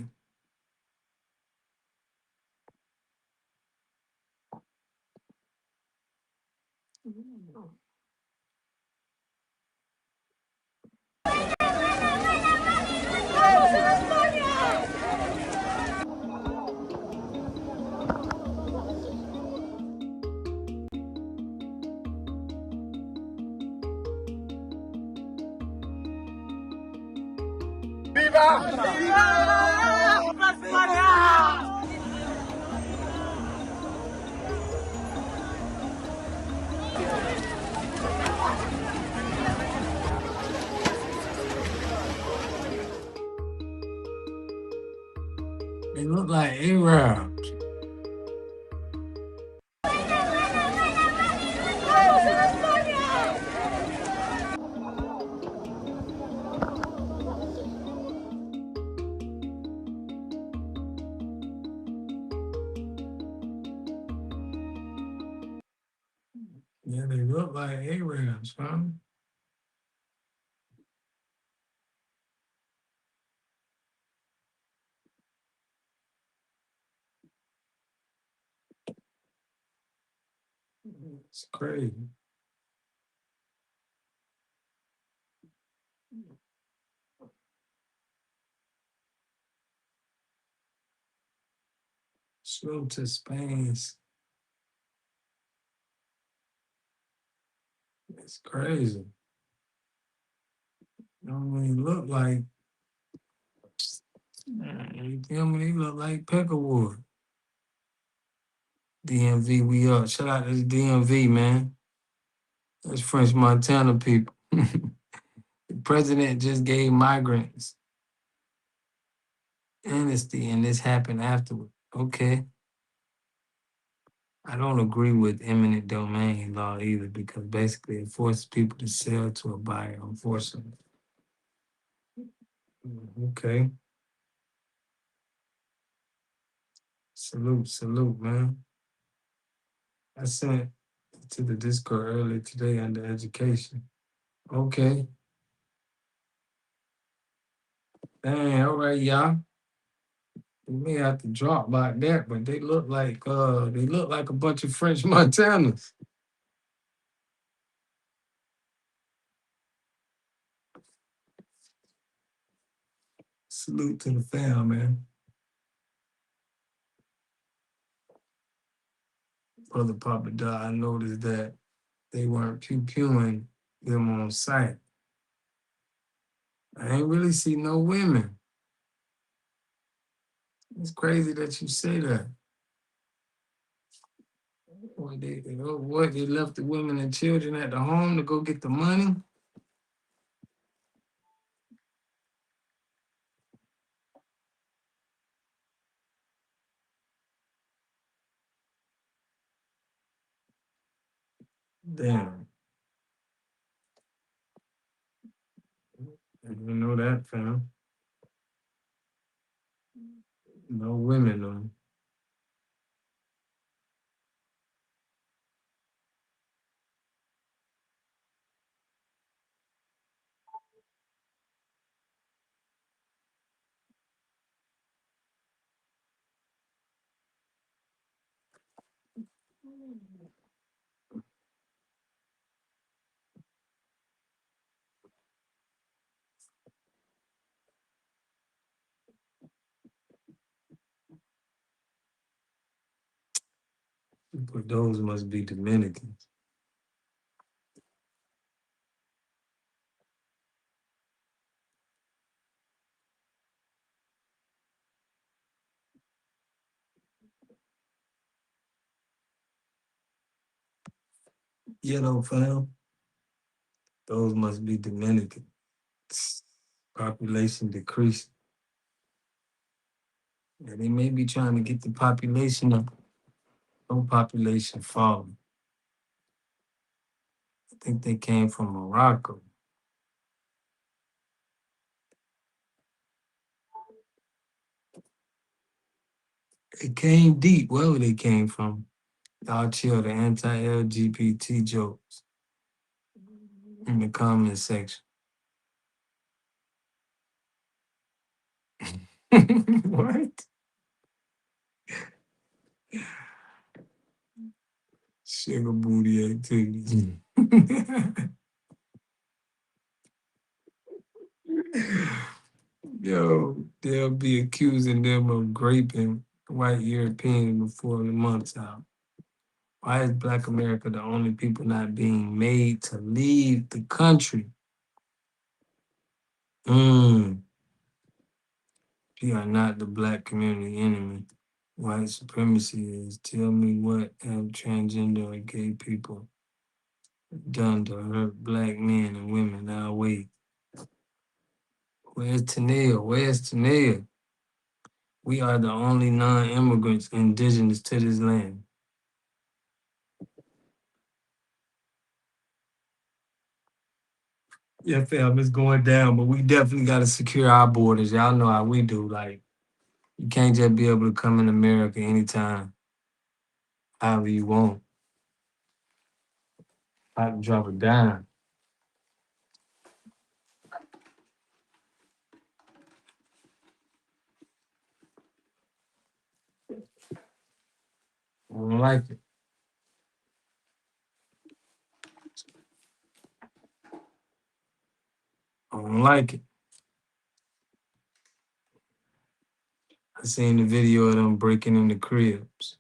¡Viva! ¡Viva! ¡España! They look like Arabs. look like Arabs, fam. It's crazy. Swim to Spain. It's crazy. Don't really look like, you feel me? They look like Peckerwood. DMV, we up. Shout out to the DMV, man. That's French Montana people. The president just gave migrants amnesty, and this happened afterward. Okay. I don't agree with eminent domain law either, because basically it forces people to sell to a buyer, unfortunately. Okay. Salute, man. I sent to the Discord earlier today under education. Okay. Dang, all right, y'all. We may have to drop like that, but they look like a bunch of French Montanas. Salute to the fam, man. Brother Papa Doc, I noticed that they weren't pew-pewing them on site. I ain't really see no women. It's crazy that you say that. They left the women and children at the home to go get the money? Damn. I didn't know that, fam. No women, though. But those must be Dominicans. You know, fam? Those must be Dominican. Population decreasing. Yeah, they may be trying to get the population up. No population falling. I think they came from Morocco. They came deep, wherever they came from. Y'all chill the anti-LGBT jokes in the comment section. What? Sugar booty activities. Yo, they'll be accusing them of graping white Europeans before the month's out. Why is Black America the only people not being made to leave the country? You are not the Black community enemy. White supremacy is. Tell me what have transgender or gay people done to hurt Black men and women. I'll wait. Where's Tania? We are the only non-immigrants indigenous to this land. Yeah, fam, it's going down, but we definitely got to secure our borders. Y'all know how we do. Like, you can't just be able to come in America anytime, however you want. I can drop a dime. I don't like it. I don't like it. I seen the video of them breaking in the cribs.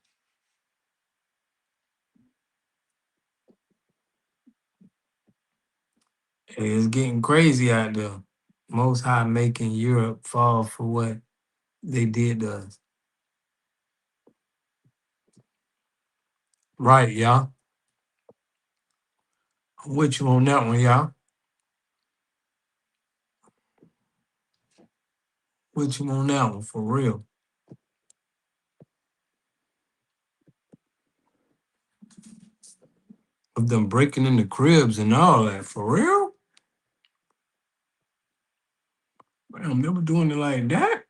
Hey, it's getting crazy out there. Most High making Europe fall for what they did to us. Right, y'all. I'm with you on that one, y'all. With you on that one, for real. Of them breaking in the cribs and all that, for real? I'm never doing it like that.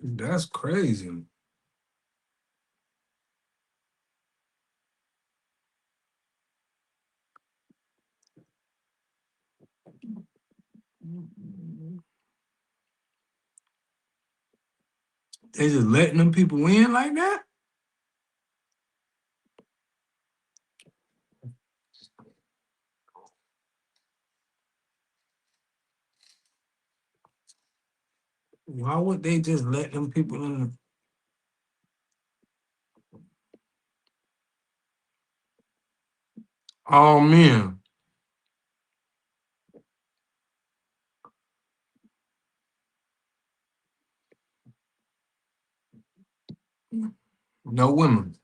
That's crazy. They just letting them people in like that? Why would they just let them people in? All men. No women.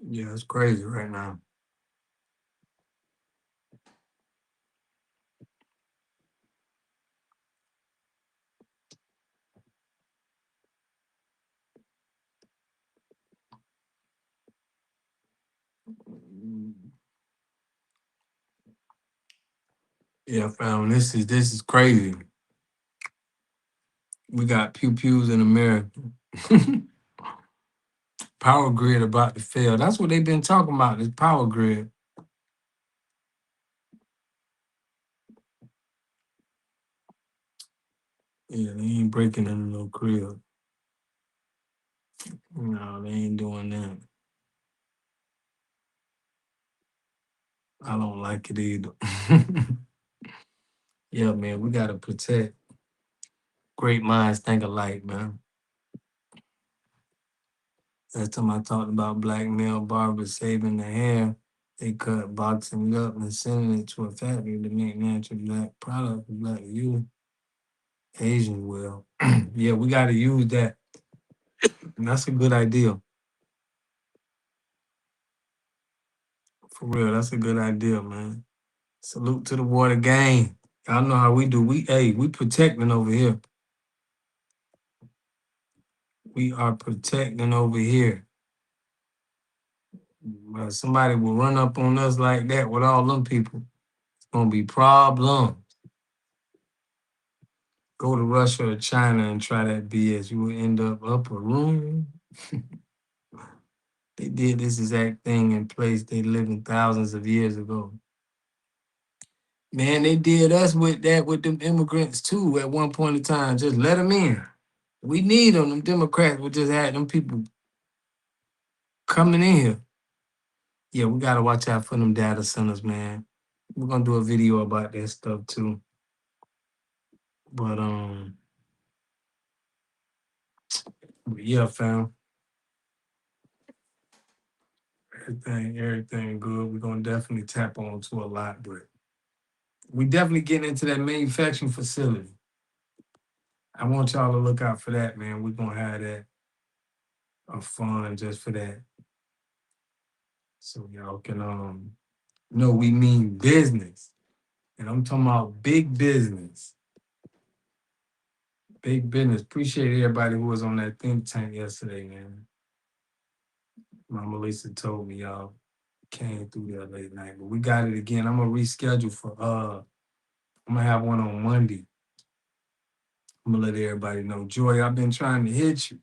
Yeah, it's crazy right now. Yeah, fam, this is crazy. We got pew pews in America. Power grid about to fail. That's what they've been talking about, this power grid. Yeah, they ain't breaking into no crib. No, they ain't doing that. I don't like it either. Yeah, man, we gotta protect. Great minds think alike, man. Last time I talked about black male barbers saving the hair, they cut boxing it up and sending it to a factory to make natural black product for black youth. Asian will. Yeah, we gotta use that. And that's a good idea. For real, that's a good idea, man. Salute to the water gang. Y'all know how we do. We protecting over here. We are protecting over here. Somebody will run up on us like that with all them people. It's gonna be problem. Go to Russia or China and try that BS. You will end up a room. They did this exact thing in place they lived in thousands of years ago. Man, they did us with that with them immigrants too at one point in time. Just let them in. We need them. Them Democrats would just have them people coming in here. Yeah, we gotta watch out for them data centers, man. We're gonna do a video about that stuff too. But yeah, fam. Everything good. We're gonna definitely tap on to a lot, but we definitely getting into that manufacturing facility. I want y'all to look out for that, man. We're gonna have that a fun just for that. So y'all can know we mean business. And I'm talking about big business. Big business. Appreciate everybody who was on that think tank yesterday, man. Mama Lisa told me y'all came through there late night, but we got it again. I'm gonna reschedule for I'm gonna have one on Monday. I'm gonna let everybody know. Joy, I've been trying to hit you.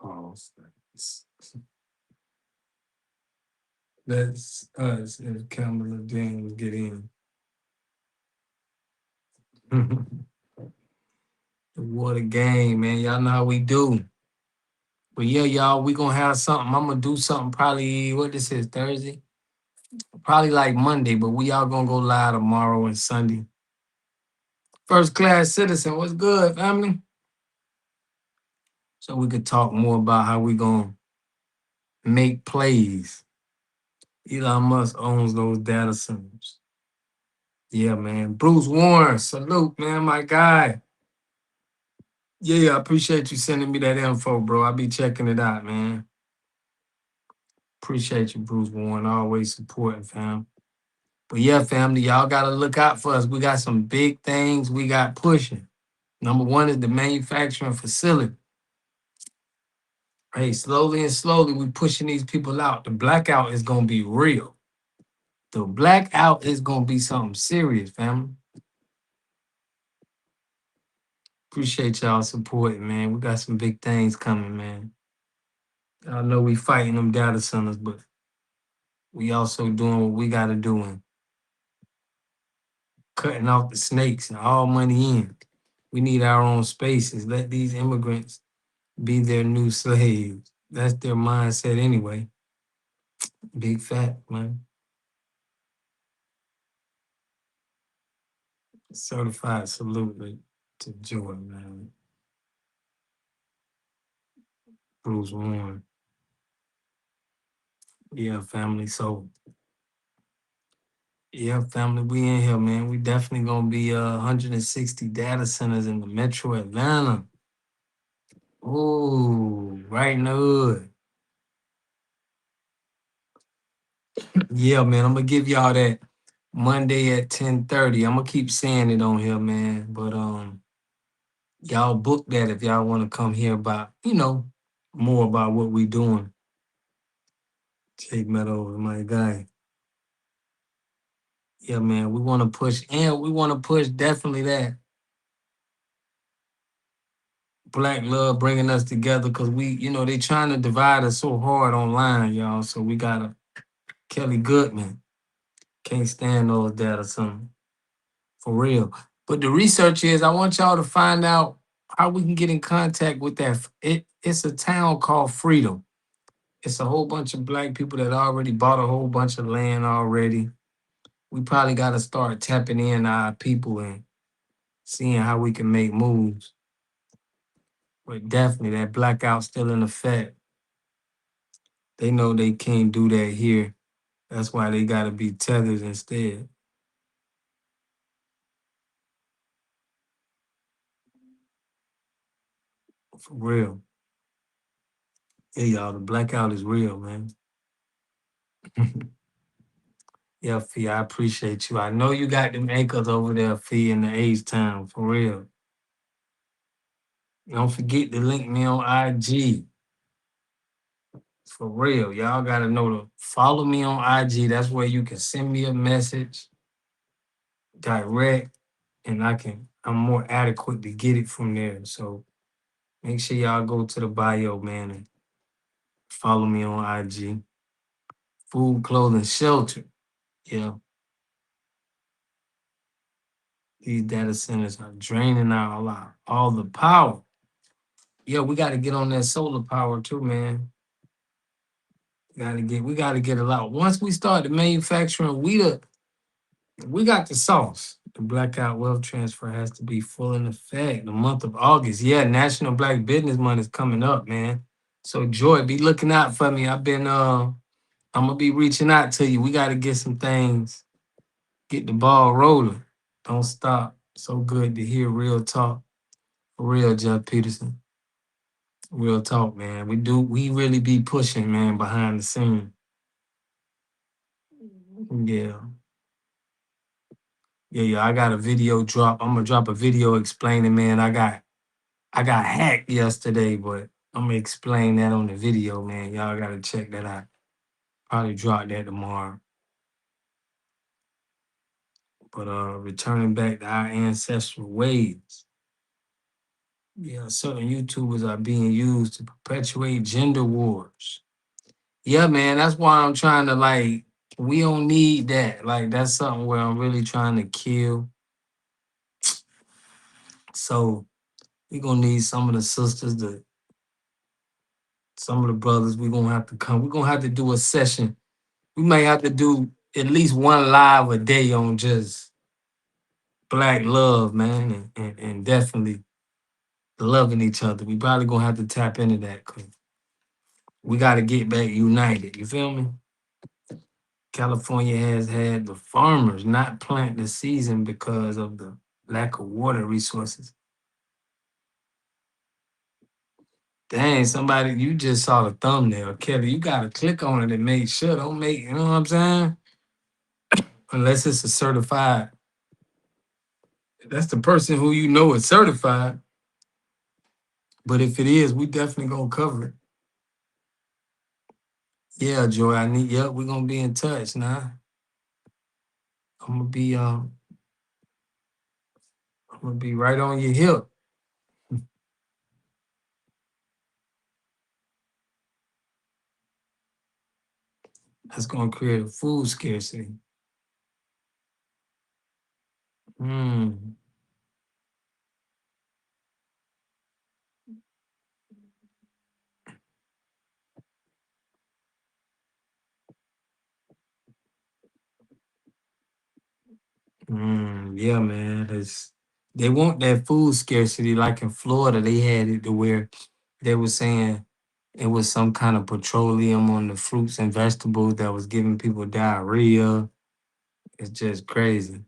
Oh, that's us as Kamala James get in. What a game, man. Y'all know how we do. But yeah, y'all, we gonna have something. I'm gonna do something probably, what this is, Thursday? Probably like Monday, but we all gonna go live tomorrow and Sunday. First class citizen, what's good, family? So we could talk more about how we gonna make plays. Elon Musk owns those data centers. Yeah, man. Bruce Warren, salute, man, my guy. Yeah, I appreciate you sending me that info, bro. I'll be checking it out, man. Appreciate you, Bruce Warren. Always supporting, fam. But yeah, family, y'all gotta look out for us. We got some big things we got pushing. Number one is the manufacturing facility. Hey, slowly and slowly, we pushing these people out. The blackout is gonna be real. The blackout is gonna be something serious, family. Appreciate y'all supporting, man. We got some big things coming, man. I know we fighting them data centers, but we also doing what we gotta do and cutting off the snakes and all money in. We need our own spaces. Let these immigrants be their new slaves. That's their mindset anyway. Big fact, man. Certified salute to Joy, man. Bruce Warren. Yeah, family. So, yeah, family, we in here, man. We definitely gonna be 160 data centers in the metro Atlanta. Ooh, right in the hood. Yeah, man. I'm gonna give y'all that Monday at 10:30. I'm gonna keep saying it on here, man. But y'all book that if y'all want to come hear about, more about what we doing. Jake Meadows, my guy. Yeah, man, we want to push, and we want to push definitely that Black love bringing us together because they trying to divide us so hard online, y'all. So we got a Kelly Goodman. Can't stand those data something for real. But the research is, I want y'all to find out how we can get in contact with that. It's a town called Freedom. It's a whole bunch of Black people that already bought a whole bunch of land already. We probably got to start tapping in our people and seeing how we can make moves. But definitely that blackout still in effect. They know they can't do that here. That's why they got to be tethered instead. For real. Yeah, y'all, the blackout is real, man. Yeah, Fee, I appreciate you. I know you got them acres over there, Fee, in the H-Town, for real. Don't forget to link me on IG. For real, y'all gotta know to follow me on IG. That's where you can send me a message direct, and I'm more adequate to get it from there. So make sure y'all go to the bio, man, and follow me on IG. Food, clothing, shelter. Yeah. These data centers are draining out all the power. Yeah, we got to get on that solar power too, man. We gotta get a lot. Once we start the manufacturing, we got the sauce. The blackout wealth transfer has to be full in effect. The month of August. Yeah, National Black Business Month is coming up, man. So Joy, be looking out for me. I'm gonna be reaching out to you. We gotta get some things, get the ball rolling. Don't stop. So good to hear real talk. For real, Jeff Peterson. Real talk, man. We really be pushing, man, behind the scene. Yeah. Yeah, I got a video drop. I'm gonna drop a video explaining, man. I got hacked yesterday, but I'm gonna explain that on the video, man. Y'all gotta check that out. Probably drop that tomorrow. But returning back to our ancestral ways. Yeah, certain YouTubers are being used to perpetuate gender wars. Yeah, man, that's why I'm trying to like. We don't need that. Like that's something where I'm really trying to kill. So we gonna need some of the sisters, some of the brothers. We gonna have to come. We're gonna have to do a session. We might have to do at least one live a day on just black love, man, and definitely loving each other. We probably gonna have to tap into that because we got to get back united. You feel me? California has had the farmers not plant the season because of the lack of water resources. Dang, somebody, you just saw the thumbnail, Kelly. You gotta click on it and make sure. Don't make, you know what I'm saying? Unless it's a certified. That's the person who you know is certified. But if it is, we definitely gonna cover it. Yeah, Joy, yep, we're gonna be in touch now. I'm gonna be right on your hip. That's gonna create a food scarcity. Hmm. Yeah, man. They want that food scarcity, like in Florida, they had it to where they were saying it was some kind of petroleum on the fruits and vegetables that was giving people diarrhea. It's just crazy.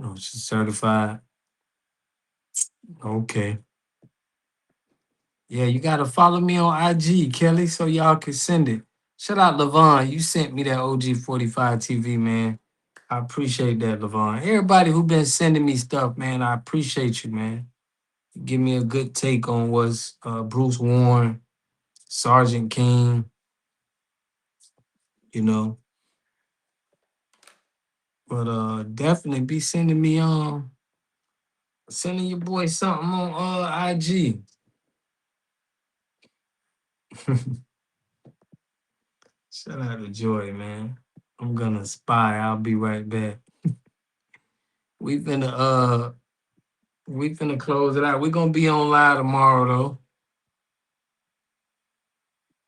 Oh, she's certified. Okay. Yeah, you gotta follow me on IG, Kelly, so y'all can send it. Shout out Levon. You sent me that OG45 TV, man. I appreciate that, Levon. Everybody who been sending me stuff, man, I appreciate you, man. Give me a good take on what's Bruce Warren, Sergeant King, you know. But definitely be sending me sending your boy something on IG. Shout out to Joy, man. I'm gonna spy. I'll be right back. We finna close it out. We're gonna be on live tomorrow though.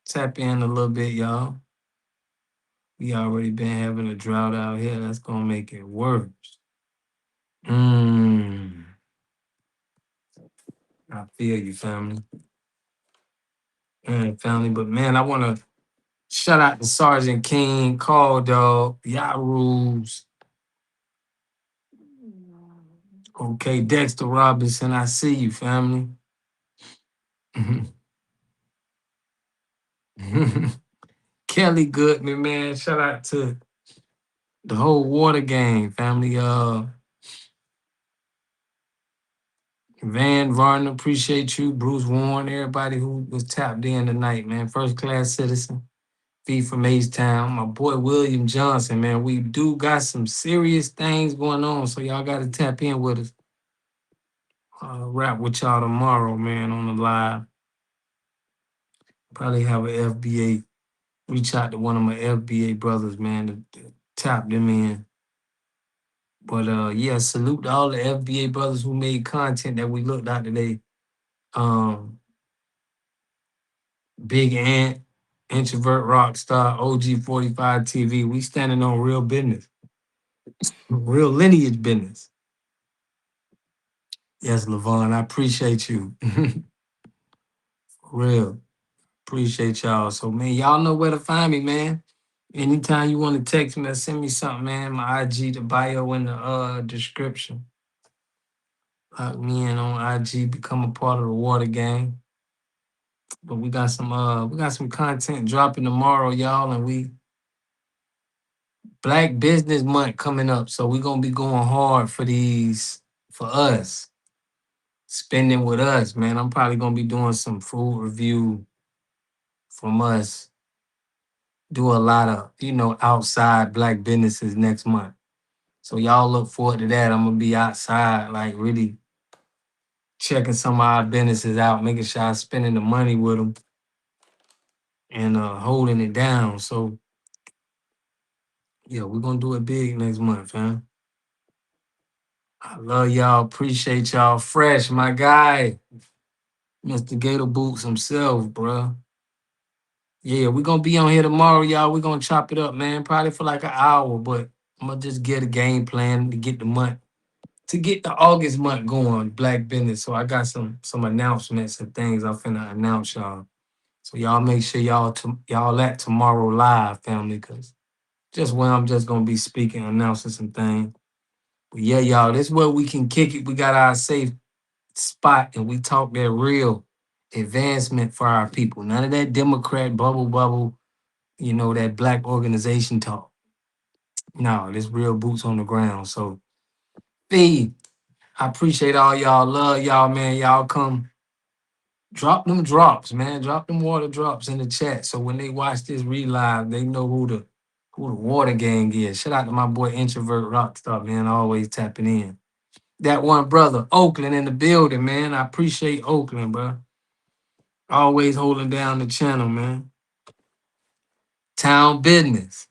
Tap in a little bit, y'all. We already been having a drought out here. That's gonna make it worse. I feel you, family. Family, but man, I wanna shout out to Sergeant King, Call Dog, Yaroos. Okay, Dexter Robinson, I see you, family. Kelly Goodman, man. Shout out to the whole water gang, family. Van Varner, appreciate you. Bruce Warren, everybody who was tapped in tonight, man. First class citizen. V from H-Town. My boy William Johnson, man. We do got some serious things going on, so y'all got to tap in with us. Rap with y'all tomorrow, man, on the live. Probably have an FBA. Reach out to one of my FBA brothers, man, to tap them in. But yeah, salute to all the FBA brothers who made content that we looked at today. Big Ant, Introvert Rockstar, OG45 TV. We standing on real business, real lineage business. Yes, Levon, I appreciate you. Real. Appreciate y'all. So, man, y'all know where to find me, man. Anytime you want to text me or send me something, man, my IG, the bio in the description. Lock me in on IG, become a part of the water gang. But we got some content dropping tomorrow, y'all, and we Black Business Month coming up, so we're gonna be going hard for us, spending with us, man. I'm probably gonna be doing some food review from us. Do a lot of, outside black businesses next month. So y'all look forward to that. I'm gonna be outside, like really checking some of our businesses out, making sure I'm spending the money with them and holding it down. So yeah, we're gonna do it big next month, fam. I love y'all. Appreciate y'all. Fresh, my guy, Mr. Gator Boots himself, bruh. Yeah, we're gonna be on here tomorrow, y'all. We're gonna chop it up, man. Probably for like an hour, but I'm gonna just get a game plan to get the August month going, Black Business. So I got some announcements and things I'm finna announce y'all. So y'all make sure y'all at tomorrow live, family, cause just where I'm just gonna be speaking, announcing some things. But yeah, y'all, this is where we can kick it. We got our safe spot and we talk that real advancement for our people. None of that Democrat bubble, that black organization talk. No, this real boots on the ground. So Fee, I appreciate all y'all. Love y'all, man. Y'all come drop them drops, man. Drop them water drops in the chat. So when they watch this relive, they know who the water gang is. Shout out to my boy Introvert Rockstar, man. Always tapping in. That one brother, Oakland in the building, man. I appreciate Oakland, bro. Always holding down the channel, man. Town business.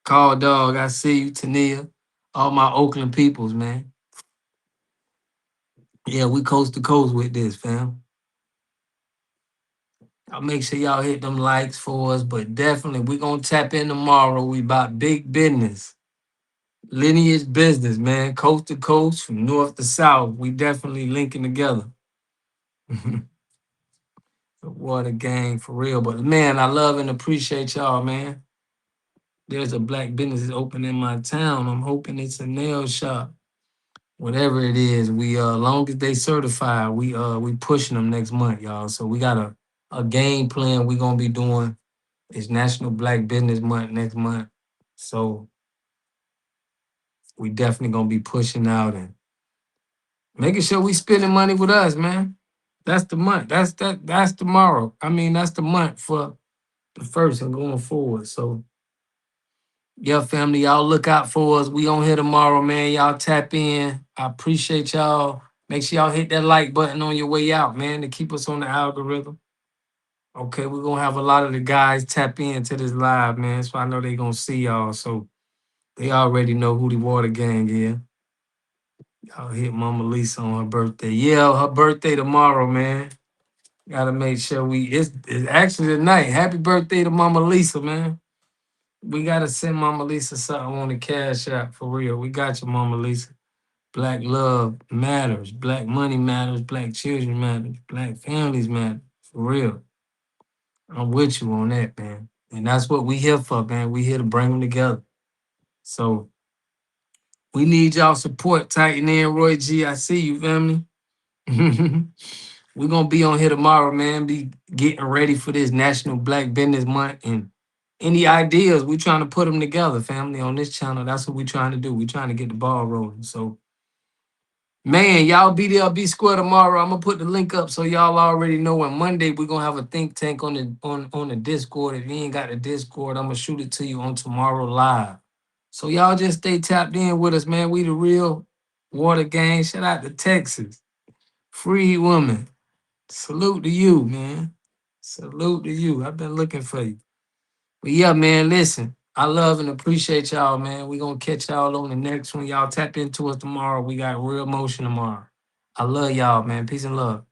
Call dog. I see you, Tania. All my Oakland peoples, man. Yeah, we coast to coast with this, fam. I'll make sure y'all hit them likes for us, but definitely we gonna tap in tomorrow. We about big business. Lineage business, man. Coast to coast, from north to south. We definitely linking together. The water gang for real. But man, I love and appreciate y'all, man. There's a black business open in my town. I'm hoping it's a nail shop. Whatever it is, we long as they certify, we pushing them next month, y'all. So we got a game plan we gonna be doing. It's National Black Business Month next month. So we definitely gonna be pushing out and making sure we spending money with us, man. That's the month. That's tomorrow. I mean, that's the month for the first and going forward. So yeah, family, y'all look out for us. We on here tomorrow, man. Y'all tap in. I appreciate y'all. Make sure y'all hit that like button on your way out, man, to keep us on the algorithm. Okay, we're gonna have a lot of the guys tap into this live, man. So I know they gonna see y'all. So they already know who the water gang is. Y'all hit Mama Lisa on her birthday. Yeah, her birthday tomorrow, man. Gotta make sure it's actually tonight. Happy birthday to Mama Lisa, man. We gotta send Mama Lisa something on the cash app for real. We got you, Mama Lisa. Black love matters. Black money matters. Black children matters. Black families matter. For real. I'm with you on that, man. And that's what we here for, man. We here to bring them together. So we need y'all support. Tighten in, Roy G. I see you, family. We're gonna be on here tomorrow, man. Be getting ready for this National Black Business Month. And any ideas, we trying to put them together, family, on this channel. That's what we trying to do. We trying to get the ball rolling. So, man, y'all be there, be square tomorrow. I'm gonna put the link up so y'all already know. On Monday, we're gonna have a think tank on the Discord. If you ain't got the Discord, I'm gonna shoot it to you on tomorrow live. So y'all just stay tapped in with us, man. We the real water gang. Shout out to Texas. Free woman. Salute to you, man. Salute to you. I've been looking for you. But yeah, man, listen. I love and appreciate y'all, man. We gonna catch y'all on the next one. Y'all tap into us tomorrow. We got real motion tomorrow. I love y'all, man. Peace and love.